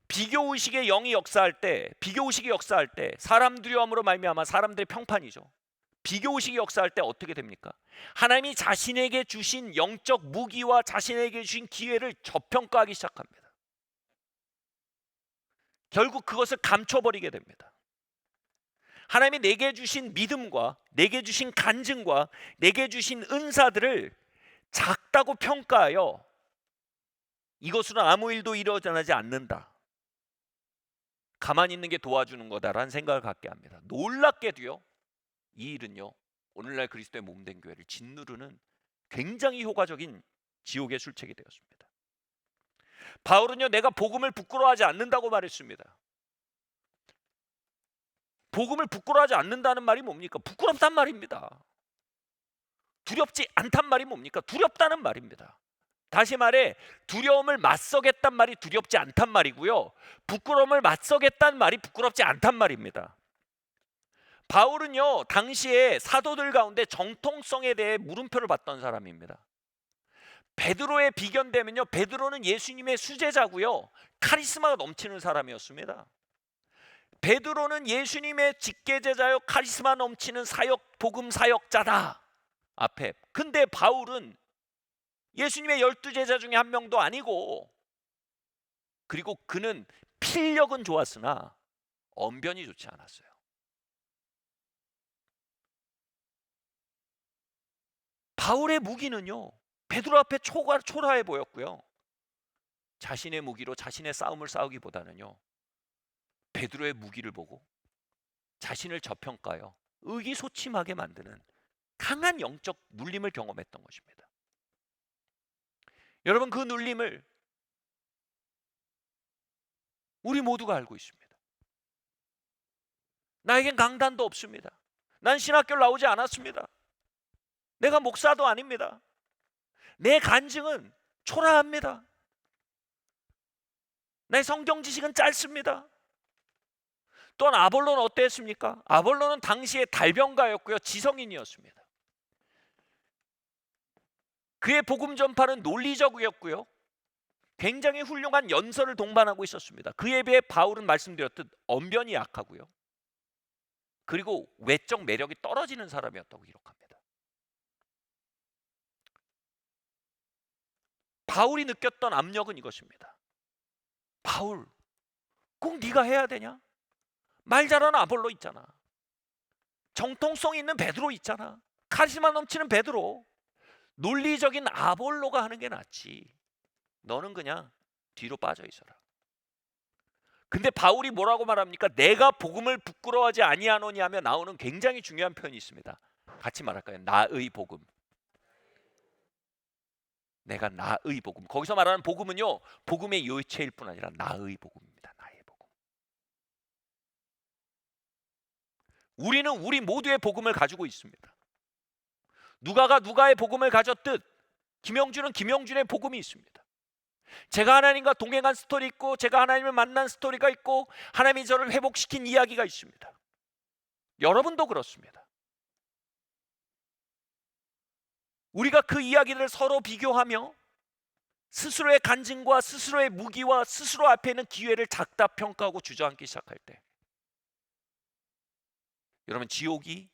A: 비교의식의 영이 역사할 때, 비교의식이 역사할 때 사람들이 함으로 말미암아 사람들의 평판이죠. 비교의식이 역사할 때 어떻게 됩니까? 하나님이 자신에게 주신 영적 무기와 자신에게 주신 기회를 저평가하기 시작합니다. 결국 그것을 감춰버리게 됩니다. 하나님이 내게 주신 믿음과 내게 주신 간증과 내게 주신 은사들을 작다고 평가하여 이것으로 아무 일도 일어나지 않는다, 가만히 있는 게 도와주는 거다라는 생각을 갖게 합니다. 놀랍게도요, 이 일은요, 오늘날 그리스도의 몸된 교회를 짓누르는 굉장히 효과적인 지옥의 술책이 되었습니다. 바울은요, 내가 복음을 부끄러워하지 않는다고 말했습니다. 복음을 부끄러워하지 않는다는 말이 뭡니까? 부끄럽단 말입니다. 두렵지 않단 말이 뭡니까? 두렵다는 말입니다. 다시 말해, 두려움을 맞서겠단 말이 두렵지 않단 말이고요, 부끄러움을 맞서겠다는 말이 부끄럽지 않단 말입니다. 바울은요, 당시에 사도들 가운데 정통성에 대해 물음표를 받던 사람입니다. 베드로에 비견되면요, 베드로는 예수님의 수제자고요, 카리스마가 넘치는 사람이었습니다. 베드로는 예수님의 직계제자요, 카리스마 넘치는 사역, 복음 사역자다 앞에. 근데 바울은 예수님의 12제자 중에 한 명도 아니고, 그리고 그는 필력은 좋았으나 언변이 좋지 않았어요. 바울의 무기는요, 베드로 앞에 초라해 보였고요, 자신의 무기로 자신의 싸움을 싸우기보다는요, 베드로의 무기를 보고 자신을 저평가하여 의기소침하게 만드는 강한 영적 눌림을 경험했던 것입니다. 여러분, 그 눌림을 우리 모두가 알고 있습니다. 나에겐 강단도 없습니다. 난 신학교를 나오지 않았습니다. 내가 목사도 아닙니다. 내 간증은 초라합니다. 내 성경 지식은 짧습니다. 또한 아볼로는 어땠습니까? 아볼로는 당시에 달병가였고요, 지성인이었습니다. 그의 복음 전파는 논리적이었고요, 굉장히 훌륭한 연설을 동반하고 있었습니다. 그에 비해 바울은 말씀드렸듯 언변이 약하고요, 그리고 외적 매력이 떨어지는 사람이었다고 기록합니다. 바울이 느꼈던 압력은 이것입니다. 바울, 꼭 네가 해야 되냐? 말 잘하는 아볼로 있잖아. 정통성 있는 베드로 있잖아. 카리스마 넘치는 베드로. 논리적인 아볼로가 하는 게 낫지. 너는 그냥 뒤로 빠져 있어라. 근데 바울이 뭐라고 말합니까? 내가 복음을 부끄러워하지 아니하노니 하며 나오는 굉장히 중요한 표현이 있습니다. 같이 말할까요? 나의 복음. 내가 나의 복음. 거기서 말하는 복음은요, 복음의 요체일 뿐 아니라 나의 복음입니다. 나의 복음. 우리는 우리 모두의 복음을 가지고 있습니다. 누가가 누가의 복음을 가졌듯 김영준은 김영준의 복음이 있습니다. 제가 하나님과 동행한 스토리 있고, 제가 하나님을 만난 스토리가 있고, 하나님이 저를 회복시킨 이야기가 있습니다. 여러분도 그렇습니다. 우리가 그 이야기를 서로 비교하며 스스로의 간증과 스스로의 무기와 스스로 앞에 있는 기회를 작다 평가하고 주저앉기 시작할 때, 여러분, 지옥이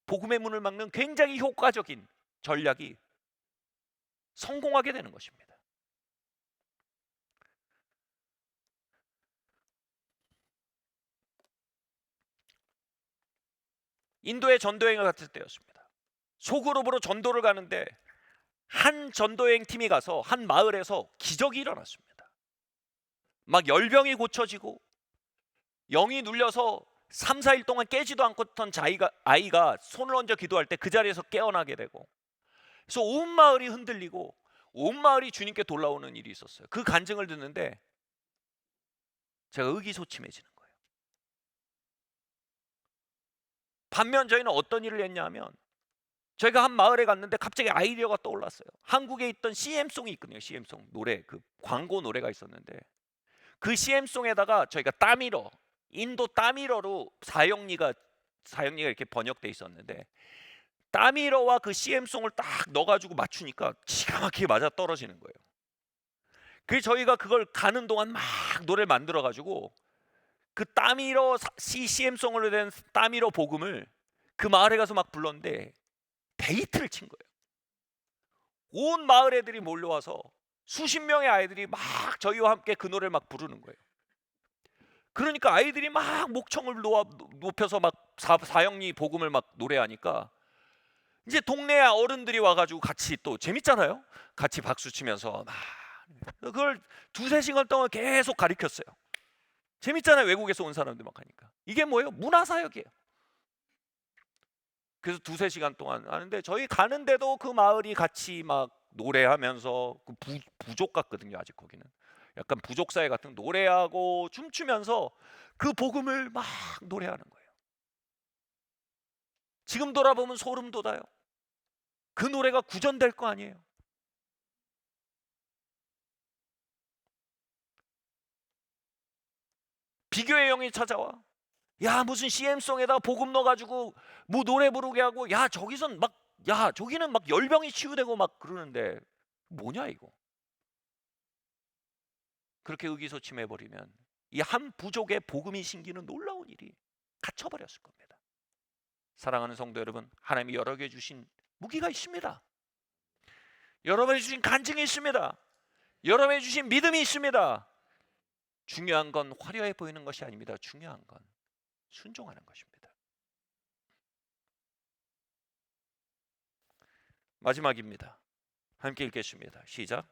A: 복음의 문을 막는 굉장히 효과적인 전략이 성공하게 되는 것입니다. 인도의 전도여행을 갔을 때였습니다. 소그룹으로 전도를 가는데 한 전도여행 팀이 가서 한 마을에서 기적이 일어났습니다. 막 열병이 고쳐지고 영이 눌려서 3, 4일 동안 깨지도 않고 있던 아이가 손을 얹어 기도할 때 그 자리에서 깨어나게 되고, 그래서 온 마을이 흔들리고 온 마을이 주님께 돌아오는 일이 있었어요. 그 간증을 듣는데 제가 의기소침해지는 거예요. 반면 저희는 어떤 일을 했냐 하면, 저희가 한 마을에 갔는데 갑자기 아이디어가 떠올랐어요. 한국에 있던 CM송이 있거든요. CM송 노래, 그 광고 노래가 있었는데, 그 CM송에다가 저희가 따미러, 인도 따미러로 사형리가 이렇게 번역돼 있었는데, 따미러와 그 CM송을 딱 넣어가지고 맞추니까 기가 막히게 맞아 떨어지는 거예요. 그래서 저희가 그걸 가는 동안 막 노래를 만들어가지고 그 따미러 CM송으로 된 따미러 복음을 그 마을에 가서 막 불렀는데 데이트를 친 거예요. 온 마을 애들이 몰려와서 수십 명의 아이들이 막 저희와 함께 그 노래를 막 부르는 거예요. 그러니까 아이들이 막 목청을 높여서 막 사형리 복음을 막 노래하니까 이제 동네 어른들이 와가지고 같이 또 재밌잖아요. 같이 박수 치면서 막 그걸 2-3시간 동안 계속 가르쳤어요. 재밌잖아요. 외국에서 온 사람들 막 하니까. 이게 뭐예요? 문화사역이에요. 그래서 2-3시간 동안 하는데, 저희 가는데도 그 마을이 같이 막 노래하면서, 그 부족 같거든요. 아직 거기는 약간 부족 사회 같은, 노래하고 춤추면서 그 복음을 막 노래하는 거예요. 지금 돌아보면 소름 돋아요. 그 노래가 구전될 거 아니에요. 비교의 영이 찾아와. 야, 무슨 CM송에다가 복음 넣어가지고 뭐 노래 부르게 하고, 야 저기선 막, 야 저기는 막 열병이 치유되고 막 그러는데 뭐냐 이거. 그렇게 의기소침해버리면 이 한 부족의 복음이 심기는 놀라운 일이 갇혀버렸을 겁니다. 사랑하는 성도 여러분, 하나님이 여러 개 주신 무기가 있습니다. 여러분이 주신 간증이 있습니다. 여러분이 주신 믿음이 있습니다. 중요한 건 화려해 보이는 것이 아닙니다. 중요한 건 순종하는 것입니다. 마지막입니다. 함께 읽겠습니다. 시작.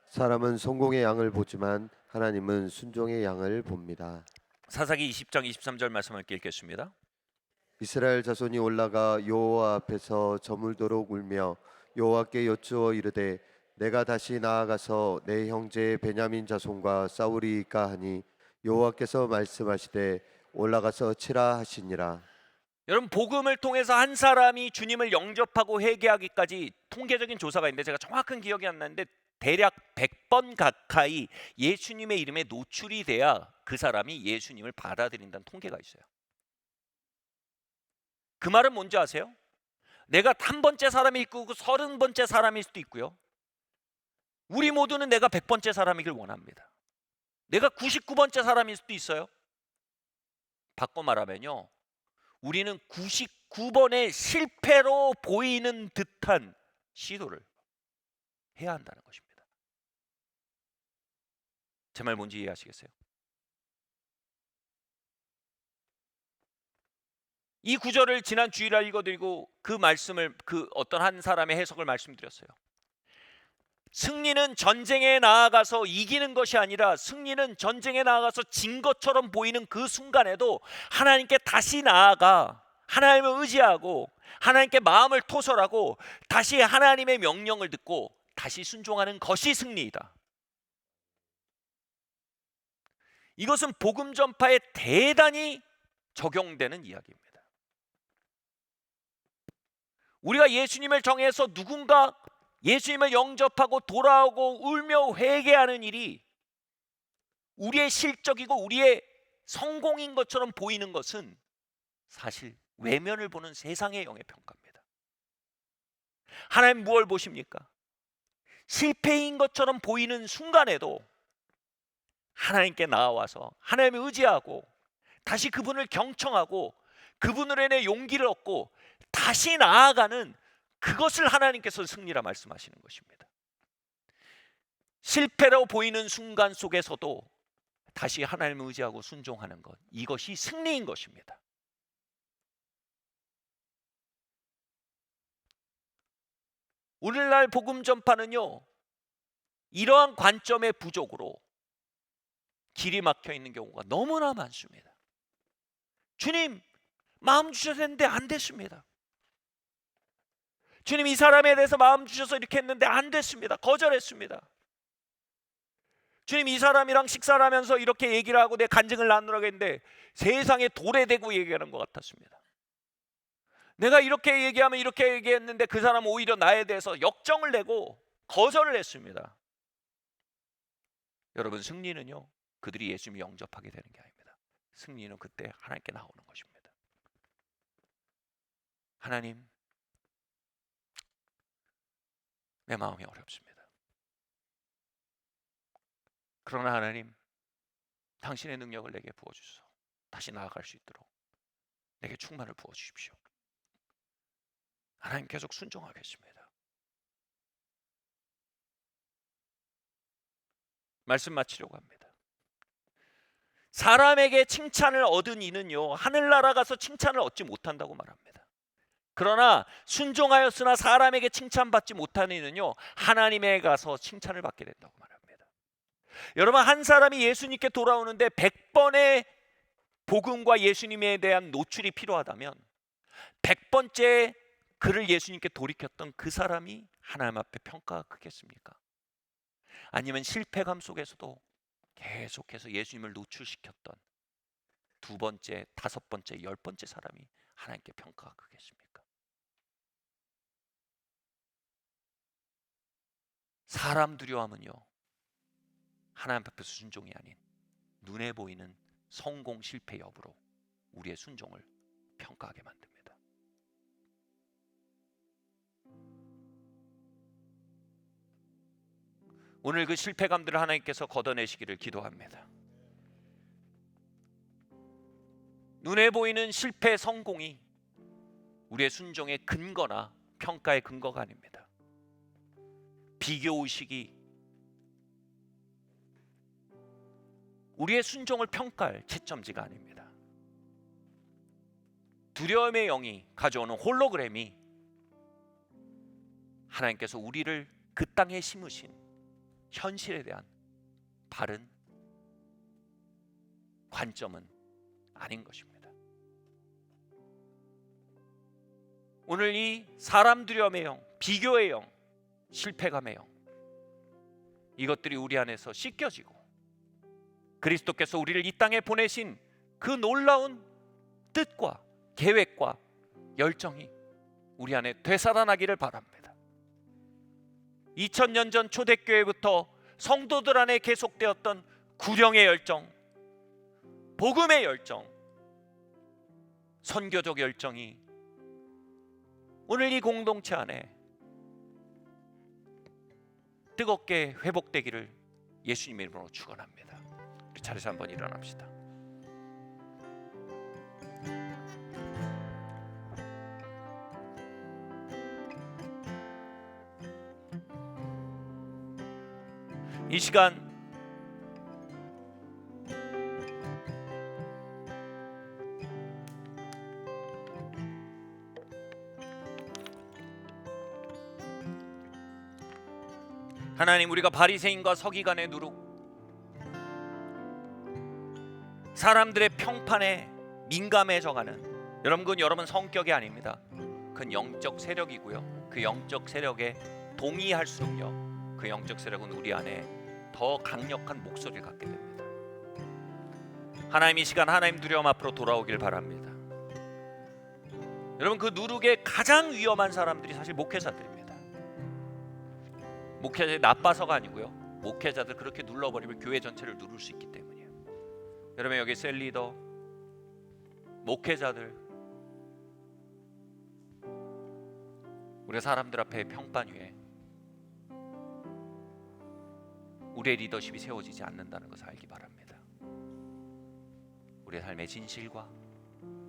B: 사람은 성공의 양을 보지만 하나님은 순종의 양을 봅니다.
A: 사사기 20장 23절 말씀 함께 읽겠습니다.
B: 이스라엘 자손이 올라가 여호와 앞에서 저물도록 울며 여호와께 여쭈어 이르되 내가 다시 나아가서 내 형제 베냐민 자손과 싸우리이까 하니 여호와께서 말씀하시되 올라가서 치라 하시니라.
A: 여러분, 복음을 통해서 한 사람이 주님을 영접하고 회개하기까지 통계적인 조사가 있는데, 제가 정확한 기억이 안 나는데 대략 100번 가까이 예수님의 이름에 노출이 돼야 그 사람이 예수님을 받아들인다는 통계가 있어요. 그 말은 뭔지 아세요? 내가 한 번째 사람이 있고 30번째 사람일 수도 있고요. 우리 모두는 내가 100번째 사람이길 원합니다. 내가 99번째 사람일 수도 있어요. 바꿔 말하면요, 우리는 99번의 실패로 보이는 듯한 시도를 해야 한다는 것입니다. 제 말 뭔지 이해하시겠어요? 이 구절을 지난 주일에 읽어드리고 그 말씀을, 그 어떤 한 사람의 해석을 말씀드렸어요. 승리는 전쟁에 나아가서 이기는 것이 아니라 승리는 전쟁에 나아가서 진 것처럼 보이는 그 순간에도 하나님께 다시 나아가 하나님을 의지하고 하나님께 마음을 토설하고 다시 하나님의 명령을 듣고 다시 순종하는 것이 승리이다. 이것은 복음 전파에 대단히 적용되는 이야기입니다. 우리가 예수님을 정해서 누군가 예수님을 영접하고 돌아오고 울며 회개하는 일이 우리의 실적이고 우리의 성공인 것처럼 보이는 것은 사실 외면을 보는 세상의 영의 평가입니다. 하나님 무엇을 보십니까? 실패인 것처럼 보이는 순간에도 하나님께 나아와서 하나님을 의지하고 다시 그분을 경청하고 그분으로 인해 용기를 얻고 다시 나아가는 그것을 하나님께서 승리라 말씀하시는 것입니다. 실패로 보이는 순간 속에서도 다시 하나님을 의지하고 순종하는 것, 이것이 승리인 것입니다. 오늘날 복음 전파는요, 이러한 관점의 부족으로 길이 막혀 있는 경우가 너무나 많습니다. 주님, 마음 주셔서 했는데 안 됐습니다. 주님, 이 사람에 대해서 마음 주셔서 이렇게 했는데 안 됐습니다. 거절했습니다. 주님, 이 사람이랑 식사를 하면서 이렇게 얘기를 하고 내 간증을 나누라고 했는데 세상에 돌에 대고 얘기하는 것 같았습니다. 내가 이렇게 얘기하면 이렇게 얘기했는데 그 사람은 오히려 나에 대해서 역정을 내고 거절을 했습니다. 여러분, 승리는요, 그들이 예수님을 영접하게 되는 게 아닙니다. 승리는 그때 하나님께 나오는 것입니다. 하나님, 내 마음이 어렵습니다. 그러나 하나님, 당신의 능력을 내게 부어주소서. 다시 나아갈 수 있도록 내게 충만을 부어주십시오. 하나님, 계속 순종하겠습니다. 말씀 마치려고 합니다. 사람에게 칭찬을 얻은 이는요, 하늘나라 가서 칭찬을 얻지 못한다고 말합니다. 그러나 순종하였으나 사람에게 칭찬받지 못하는 이는요, 하나님에 가서 칭찬을 받게 된다고 말합니다. 여러분, 한 사람이 예수님께 돌아오는데 100번의 복음과 예수님에 대한 노출이 필요하다면 100번째 그를 예수님께 돌이켰던 그 사람이 하나님 앞에 평가가 크겠습니까? 아니면 실패감 속에서도 계속해서 예수님을 노출시켰던 2번째, 5번째, 10번째 사람이 하나님께 평가가 크겠습니까? 사람 두려움은요, 하나님 앞에서 순종이 아닌 눈에 보이는 성공 실패 여부로 우리의 순종을 평가하게 만듭니다. 오늘 그 실패감들을 하나님께서 걷어내시기를 기도합니다. 눈에 보이는 실패 성공이 우리의 순종의 근거나 평가의 근거가 아닙니다. 비교의식이 우리의 순종을 평가할 채점지가 아닙니다. 두려움의 영이 가져오는 홀로그램이 하나님께서 우리를 그 땅에 심으신 현실에 대한 바른 관점은 아닌 것입니다. 오늘 이 사람 두려움의 영, 비교의 영, 실패감의 영, 이것들이 우리 안에서 씻겨지고 그리스도께서 우리를 이 땅에 보내신 그 놀라운 뜻과 계획과 열정이 우리 안에 되살아나기를 바랍니다. 2000년 전 초대교회부터 성도들 안에 계속되었던 구령의 열정, 복음의 열정, 선교적 열정이 오늘 이 공동체 안에 뜨겁게 회복되기를 예수님의 이름으로 축원합니다. 우리 자리에서 한번 일어납시다. 이 시간 하나님, 우리가 바리새인과 서기관의 누룩, 사람들의 평판에 민감해져가는, 여러분 성격이 아닙니다. 그건 영적 세력이고요. 그 영적 세력에 동의할수록요, 그 영적 세력은 우리 안에 더 강력한 목소리를 갖게 됩니다. 하나님, 이 시간 하나님 두려움 앞으로 돌아오길 바랍니다. 여러분, 그 누룩의 가장 위험한 사람들이 사실 목회자들입니다. 목회자들이 나빠서가 아니고요, 목회자들 그렇게 눌러버리면 교회 전체를 누를 수 있기 때문이에요. 여러분, 여기 셀리더, 목회자들, 우리 사람들 앞에 평판 위에 우리의 리더십이 세워지지 않는다는 것을 알기 바랍니다. 우리의 삶의 진실과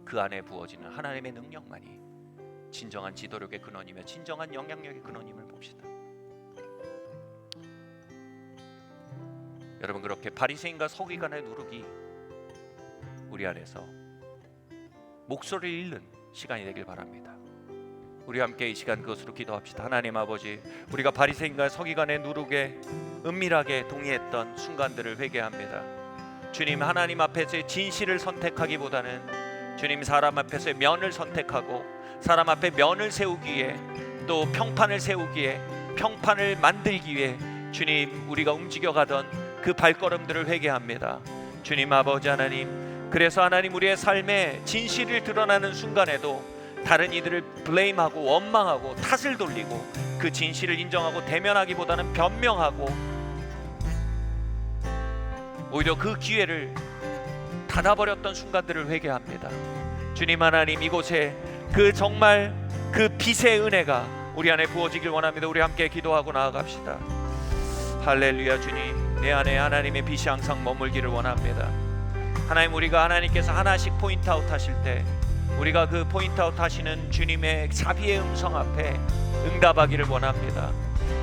A: 그 안에 부어지는 하나님의 능력만이 진정한 지도력의 근원이며 진정한 영향력의 근원임을 봅시다. 여러분, 그렇게 바리새인과 서기관의 누룩이 우리 안에서 목소리를 잃는 시간이 되길 바랍니다. 우리 함께 이 시간 그것으로 기도합시다. 하나님 아버지, 우리가 바리새인과 서기관의 누룩에 은밀하게 동의했던 순간들을 회개합니다. 주님, 하나님 앞에서의 진실을 선택하기보다는 주님, 사람 앞에서의 면을 선택하고 사람 앞에 면을 세우기에, 또 평판을 세우기에, 평판을 만들기 위해 주님, 우리가 움직여가던 그 발걸음들을 회개합니다. 주님 아버지 하나님, 그래서 하나님, 우리의 삶에 진실을 드러나는 순간에도 다른 이들을 블레임하고 원망하고 탓을 돌리고 그 진실을 인정하고 대면하기보다는 변명하고 오히려 그 기회를 닫아버렸던 순간들을 회개합니다. 주님 하나님, 이곳에 그 정말 그 빛의 은혜가 우리 안에 부어지길 원합니다. 우리 함께 기도하고 나아갑시다. 할렐루야. 주님, 내 안에 하나님의 빛이 항상 머물기를 원합니다. 하나님, 우리가 하나님께서 하나씩 포인트아웃 하실 때 우리가 그 포인트아웃 하시는 주님의 자비의 음성 앞에 응답하기를 원합니다.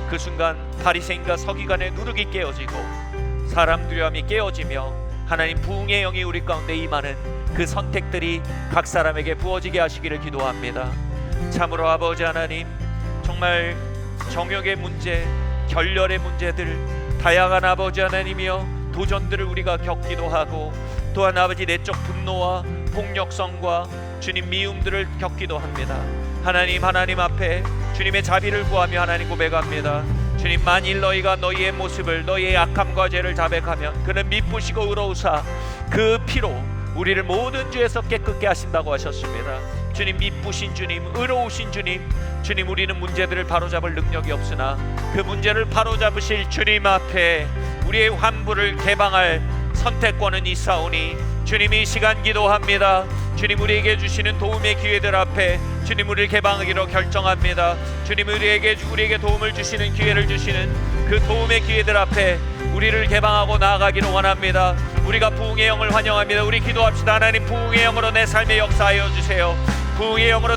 A: 그 순간 바리새인과 서기관의 누룩이 깨어지고 사람 두려움이 깨어지며 하나님 부흥의 영이 우리 가운데 임하는 그 선택들이 각 사람에게 부어지게 하시기를 기도합니다. 참으로 아버지 하나님, 정말 정욕의 문제, 결렬의 문제들, 다양한 아버지 하나님이여 도전들을 우리가 겪기도 하고, 또한 아버지 내적 분노와 폭력성과 주님 미움들을 겪기도 합니다. 하나님 앞에 주님의 자비를 구하며 하나님 고백합니다. 주님, 만일 너희가 너희의 모습을, 너희의 악함과 죄를 자백하면 그는 미쁘시고 의로우사 그 피로 우리를 모든 죄에서 깨끗게 하신다고 하셨습니다. 주님, 미쁘신 주님, 의로우신 주님, 주님, 우리는 문제들을 바로잡을 능력이 없으나 그 문제를 바로잡으실 주님 앞에 우리의 환부를 개방할 선택권은 있사오니 주님, 이 시간 기도합니다. 주님, 우리에게 주시는 도움의 기회들 앞에 주님, 우리를 개방하기로 결정합니다. 주님, 우리에게 도움을 주시는 기회를 주시는 그 도움의 기회들 앞에 우리를 개방하고 나아가기를 원합니다. 우리가 부흥의 영을 환영합니다. 우리 기도합시다. 하나님, 부흥의 영으로 내 삶에 역사하여 주세요. 부흥의 영으로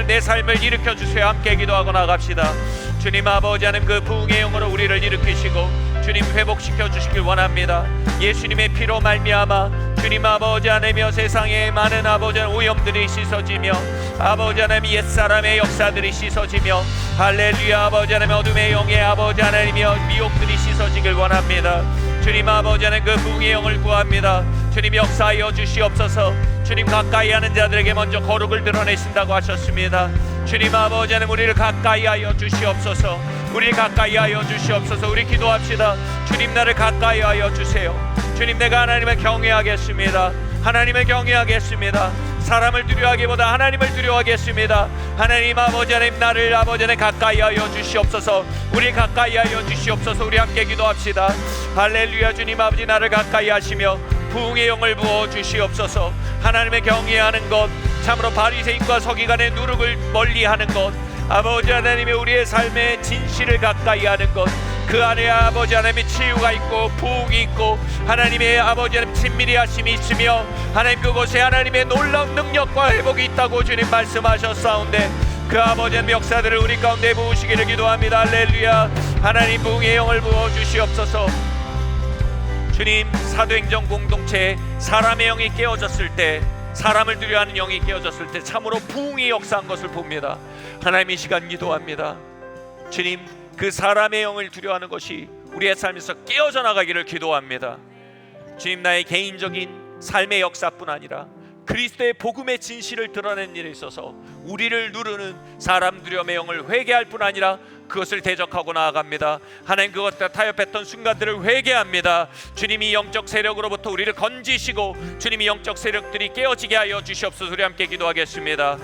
A: 내 삶을 일으켜 주세요. 함께 기도하고 나갑시다. 주님 아버지 하나님, 그 부흥의 영으로 우리를 일으키시고 주님 회복시켜 주시길 원합니다. 예수님의 피로 말미암아 주님 아버지 하나님이여 세상에 많은 아버지 하나님 오염들이 씻어지며 아버지 하나님 옛사람의 역사들이 씻어지며 할렐루야 아버지 하나님 어둠의 영의 아버지 하나님이여 미혹들이 씻어지길 원합니다. 주님 아버지 하나님, 그 부흥의 영을 구합니다. 주님 역사하여 주시옵소서. 주님, 가까이 하는 자들에게 먼저 거룩을 드러내신다고 하셨습니다. 주님 아버지 하나님, 우리를 가까이 하여 주시옵소서. 우리 가까이 하여 주시옵소서. 우리 기도합시다. 주님, 나를 가까이 하여 주세요. 주님, 내가 하나님을 경외하겠습니다. 하나님을 경외하겠습니다. 사람을 두려워하기보다 하나님을 두려워하겠습니다. 하나님 아버지 하나님, 나를 아버지 하나님 가까이 하여 주시옵소서. 우리 가까이 하여 주시옵소서. 우리 함께 기도합시다. 할렐루야. 주님 아버지, 나를 가까이 하시며 부흥의 영을 부어 주시옵소서. 하나님의 경외하는 것, 참으로 바리새인과 서기관의 누룩을 멀리하는 것, 아버지 하나님의 우리의 삶의 진실을 가까이 하는 것, 그 안에 아버지 하나님의 치유가 있고 부흥이 있고 하나님의 아버지 하나님 친밀히 하심이 있으며 하나님 그곳에 하나님의 놀라운 능력과 회복이 있다고 주님 말씀하셨사온데 그 아버지 하나님의 역사들을 우리 가운데 부으시기를 기도합니다. 할렐루야. 하나님 부흥의 영을 부어 주시옵소서. 주님, 사도행전 공동체에 사람의 영이 깨어졌을 때, 사람을 두려워하는 영이 깨어졌을 때 참으로 부흥이 역사한 것을 봅니다. 하나님, 이 시간 기도합니다. 주님, 그 사람의 영을 두려워하는 것이 우리의 삶에서 깨어져 나가기를 기도합니다. 주님, 나의 개인적인 삶의 역사뿐 아니라 그리스도의 복음의 진실을 드러내는 일에 있어서 우리를 누르는 사람 두려움의 영을 회개할 뿐 아니라 그것을 대적하고 나아갑니다. 하나님, 그것과 타협했던 순간들을 회개합니다. 주님이 영적 세력으로부터 우리를 건지시고 주님이 영적 세력들이 깨어지게 하여 주시옵소서. 우리 함께 기도하겠습니다.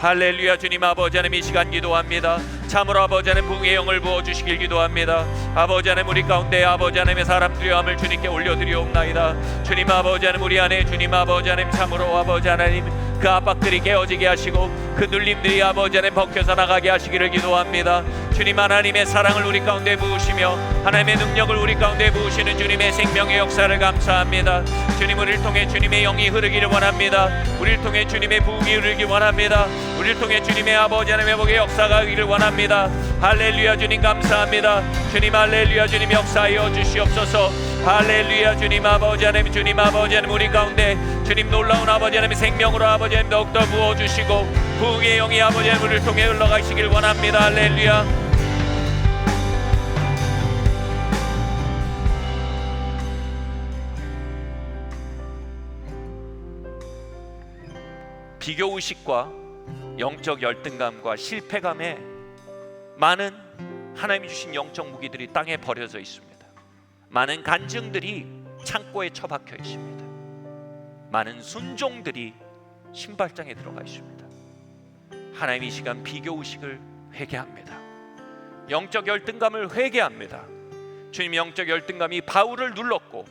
A: 할렐루야. 주님 아버지 하나님, 이 시간 기도합니다. 참으로 아버지 하나님 부흥의 영을 부어주시길 기도합니다. 아버지 하나님, 우리 가운데 아버지 하나님의 사람 두려움을 주님께 올려드리옵나이다. 주님 아버지 하나님, 우리 안에 주님 아버지 하나님 참으로 아버지 하나님 그 압박들이 깨어지게 하시고 그 눌림들이 아버지 하나님 벗겨져 나가게 하시기를 기도합니다. 주님 하나님의 사랑을 우리 가운데 부으시며 하나님의 능력을 우리 가운데 부으시는 주님의 생명의 역사를 감사합니다. 주님, 우리를 통해 주님의 영이 흐르기를 원합니다. 우리를 통해 주님의 부흥이 흐르기 원합니다. 우리를 통해 주님의 아버지 하나님의 복의 역사가 있기를 원합니다. 할렐루야. 주님 감사합니다. 주님 할렐루야. 주님 역사하여 주시옵소서. 할렐루야. 주님 아버지 하나님, 주님 아버지 하나님, 우리 가운데 주님 놀라운 아버지 하나님 생명으로 아버지 하나님 더욱더 부어주시고 부흥의 영이 아버지 하나님 우리를 통해 흘러가시길 원합니다. 할렐루야. 비교의식과 영적 열등감과 실패감에 많은 하나님이 주신 영적 무기들이 땅에 버려져 있습니다. 많은 간증들이 창고에 처박혀 있습니다. 많은 순종들이 신발장에 들어가 있습니다. 하나님, 이 시간 비교의식을 회개합니다. 영적 열등감을 회개합니다. 주님, 영적 열등감이 바울을 눌렀고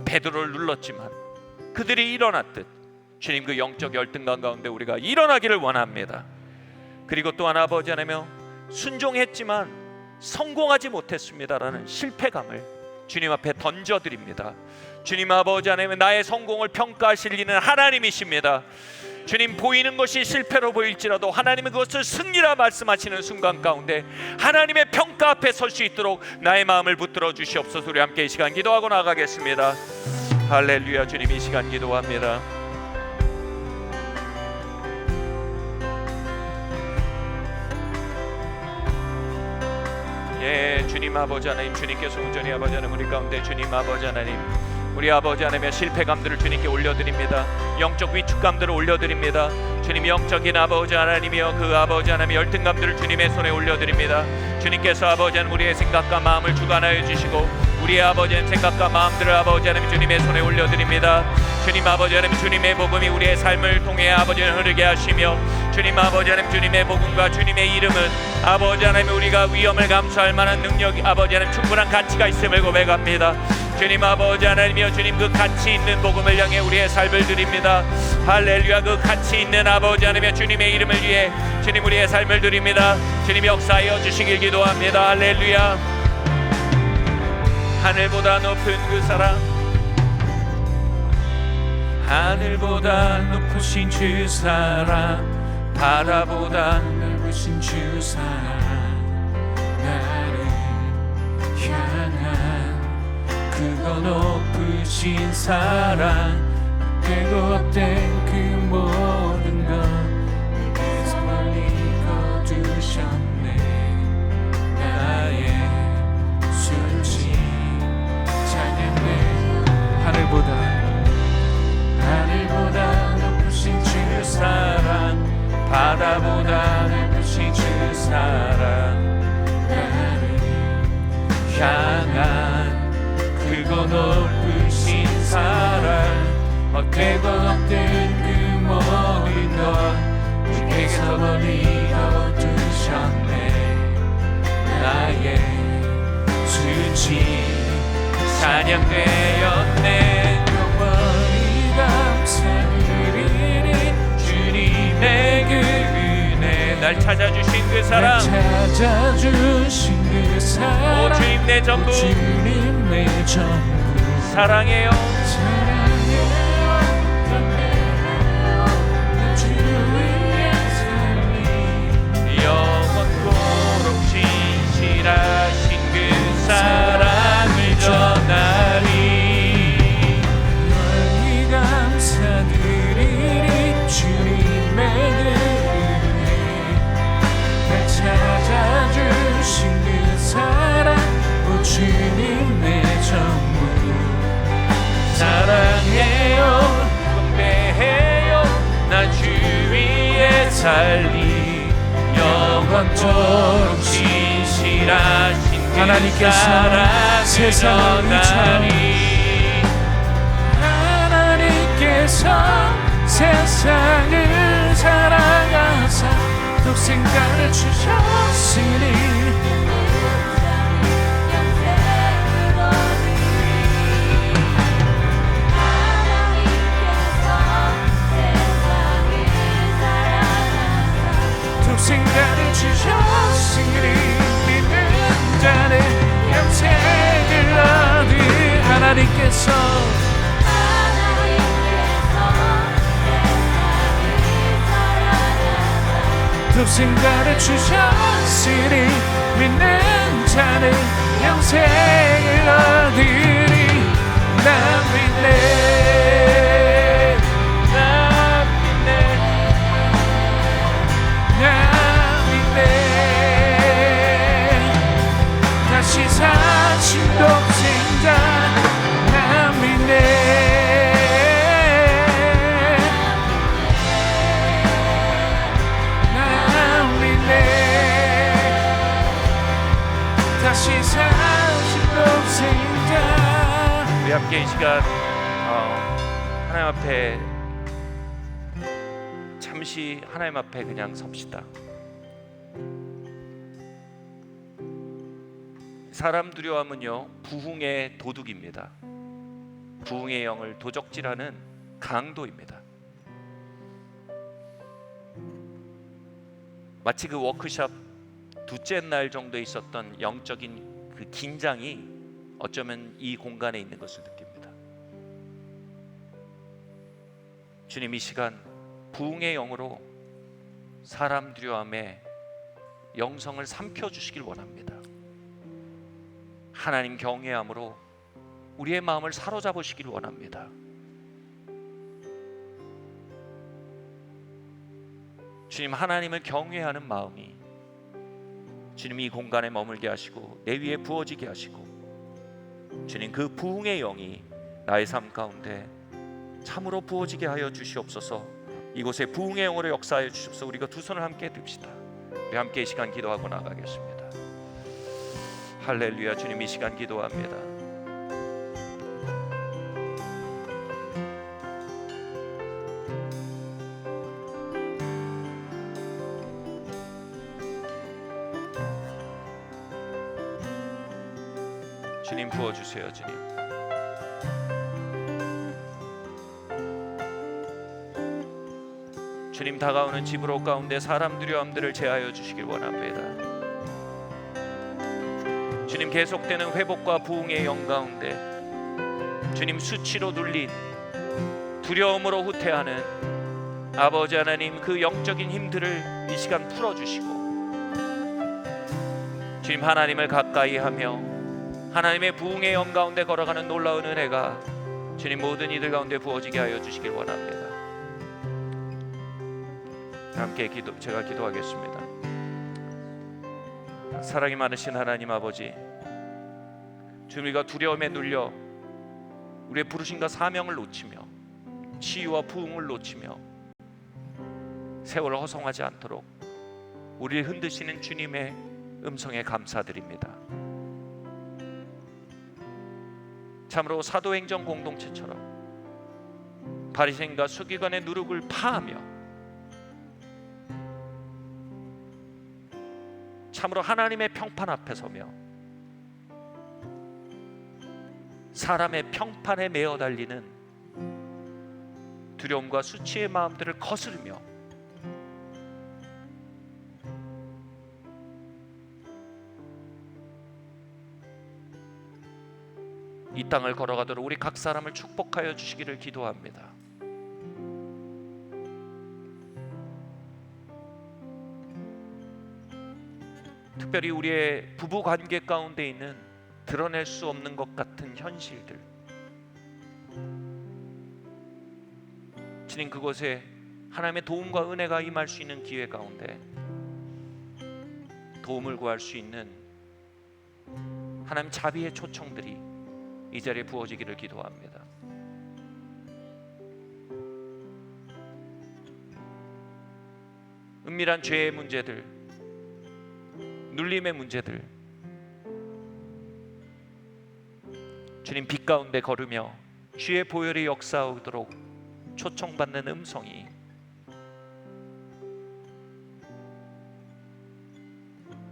A: 베드로를 눌렀지만 그들이 일어났듯 주님, 그 영적 열등감 가운데 우리가 일어나기를 원합니다. 그리고 또한 아버지 하나며 순종했지만 성공하지 못했습니다라는 실패감을 주님 앞에 던져드립니다. 주님 아버지 하나님, 나의 성공을 평가하실 이는 하나님이십니다. 주님, 보이는 것이 실패로 보일지라도 하나님은 그것을 승리라 말씀하시는 순간 가운데 하나님의 평가 앞에 설 수 있도록 나의 마음을 붙들어 주시옵소서. 우리 함께 이 시간 기도하고 나가겠습니다. 할렐루야. 주님, 이 시간 기도합니다. 예, 주님 아버지 하나님, 주님께서 온전히 아버지 하나님 우리 가운데 주님 아버지 하나님 우리 아버지 하나님의 실패감들을 주님께 올려드립니다. 영적 위축감들을 올려드립니다. 주님, 영적인 아버지 하나님이여 그 아버지 하나님의 열등감들을 주님의 손에 올려드립니다. 주님께서 아버지 하나님 우리의 생각과 마음을 주관하여 주시고 우리의 아버지 하나님 생각과 마음들을 아버지 하나님 주님의 손에 올려드립니다. 주님 아버지 하나님, 주님의 복음이 우리의 삶을 통해 아버지 하나님 흐르게 하시며 주님 아버지 하나님 주님의 복음과 주님의 이름은 아버지 하나님 우리가 위험을 감수할 만한 능력이 아버지 하나님 충분한 가치가 있음을 고백합니다. 주님 아버지 하나님이여 주님, 그 가치 있는 복음을 향해 우리의 삶을 드립니다. 할렐루야. 그 가치 있는 아버지 하나님의 주님의 이름을 위해 주님 우리의 삶을 드립니다. 주님 역사하여 주시길 기도합니다. 할렐루야. 하늘보다 높은 그 사랑, 하늘보다 높으신 주 사랑, 바다보다 넓으신 주 사랑, 나를 향한 그거 높으신 사랑, 되고 헛된 그 모든 것 내게서 멀리 거두셨네. 나의 수치 찬양해. 하늘보다 높으신 주 사랑, 바다보다 넓으신 주 사랑, 나를 향한 그거 높으신 사랑, 헛되고 헛된 그 모든 것 주께서 멀리 거두셨네. 나의 수치 찬양되었네. 영원히 감사드리니 주님의 그 은혜, 날 찾아주신 그 사랑, 오 주님 내 전부, 사랑해요. 영원토록 진실하신 그 사랑을 전하리. 영원히 감사드리리 주님의 은혜, 날 찾아주신 그 사랑, 살리 영원토록 신실하신 그
C: 하나님께서 세상을
A: 사랑하니
C: 하나님께서 세상을 사랑하사 독생자를 주셨으니 독생자를 주셨으니 믿는 자는 영생을 얻으리. 하나님께서 독생자를 주셨으니 믿는 자는 영생을 얻으리. 나 믿네, 나 믿네, 나 믿네. 다시 사신 독생자 나 믿네. 다시 사신 독생자.
A: 우리 함께 이 시간 하나님 앞에 잠시 하나님 앞에 그냥 섭시다. 사람 두려움은요 부흥의 도둑입니다. 부흥의 영을 도적질하는 강도입니다. 마치 그 워크숍 둘째 날 정도에 있었던 영적인 그 긴장이 어쩌면 이 공간에 있는 것을 느낍니다. 주님 이 시간 부흥의 영으로 사람 두려움의 영성을 삼켜주시길 원합니다. 하나님 경외함으로 우리의 마음을 사로잡으시길 원합니다. 주님 하나님을 경외하는 마음이 주님 이 공간에 머물게 하시고 내 위에 부어지게 하시고 주님 그 부흥의 영이 나의 삶 가운데 참으로 부어지게 하여 주시옵소서. 이곳에 부흥의 영으로 역사하여 주시옵소서. 우리가 두 손을 함께 듭시다. 우리 함께 이 시간 기도하고 나가겠습니다. 할렐루야. 주님 이 시간 기도합니다. 주님 부어주세요. 주님 주님 다가오는 집으로 가운데 사람 두려움들을 제하여 주시길 원합니다. 주님 계속되는 회복과 부흥의 영 가운데 주님 수치로 눌린 두려움으로 후퇴하는 아버지 하나님 그 영적인 힘들을 이 시간 풀어주시고 주님 하나님을 가까이 하며 하나님의 부흥의 영 가운데 걸어가는 놀라운 은혜가 주님 모든 이들 가운데 부어지게 하여 주시길 원합니다. 함께 제가 기도하겠습니다. 사랑이 많으신 하나님 아버지, 주님 우리가 두려움에 눌려 우리의 부르심과 사명을 놓치며 치유와 부흥을 놓치며 세월을 허송하지 않도록 우리를 흔드시는 주님의 음성에 감사드립니다. 참으로 사도행전 공동체처럼 바리새인과 서기관의 누룩을 파하며 참으로 하나님의 평판 앞에 서며 사람의 평판에 매어 달리는 두려움과 수치의 마음들을 거스르며 이 땅을 걸어가도록 우리 각 사람을 축복하여 주시기를 기도합니다. 특별히 우리의 부부 관계 가운데 있는 드러낼 수 없는 것 같은 현실들, 주님 그곳에 하나님의 도움과 은혜가 임할 수 있는 기회 가운데 도움을 구할 수 있는 하나님 자비의 초청들이 이 자리에 부어지기를 기도합니다. 은밀한 죄의 문제들, 눌림의 문제들, 주님 빛 가운데 걸으며 주의 보혈이 역사하도록 초청받는 음성이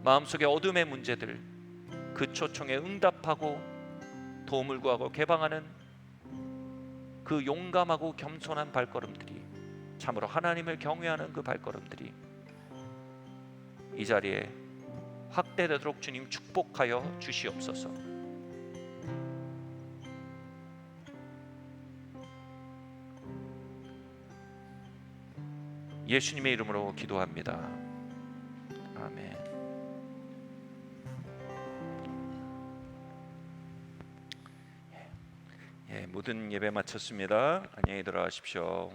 A: 마음속의 어둠의 문제들, 그 초청에 응답하고 도움을 구하고 개방하는 그 용감하고 겸손한 발걸음들이, 참으로 하나님을 경외하는 그 발걸음들이 이 자리에 확대되도록 주님 축복하여 주시옵소서. 예수님의 이름으로 기도합니다. 아멘. 모든 예배 마쳤습니다. 안녕히 들어가십시오.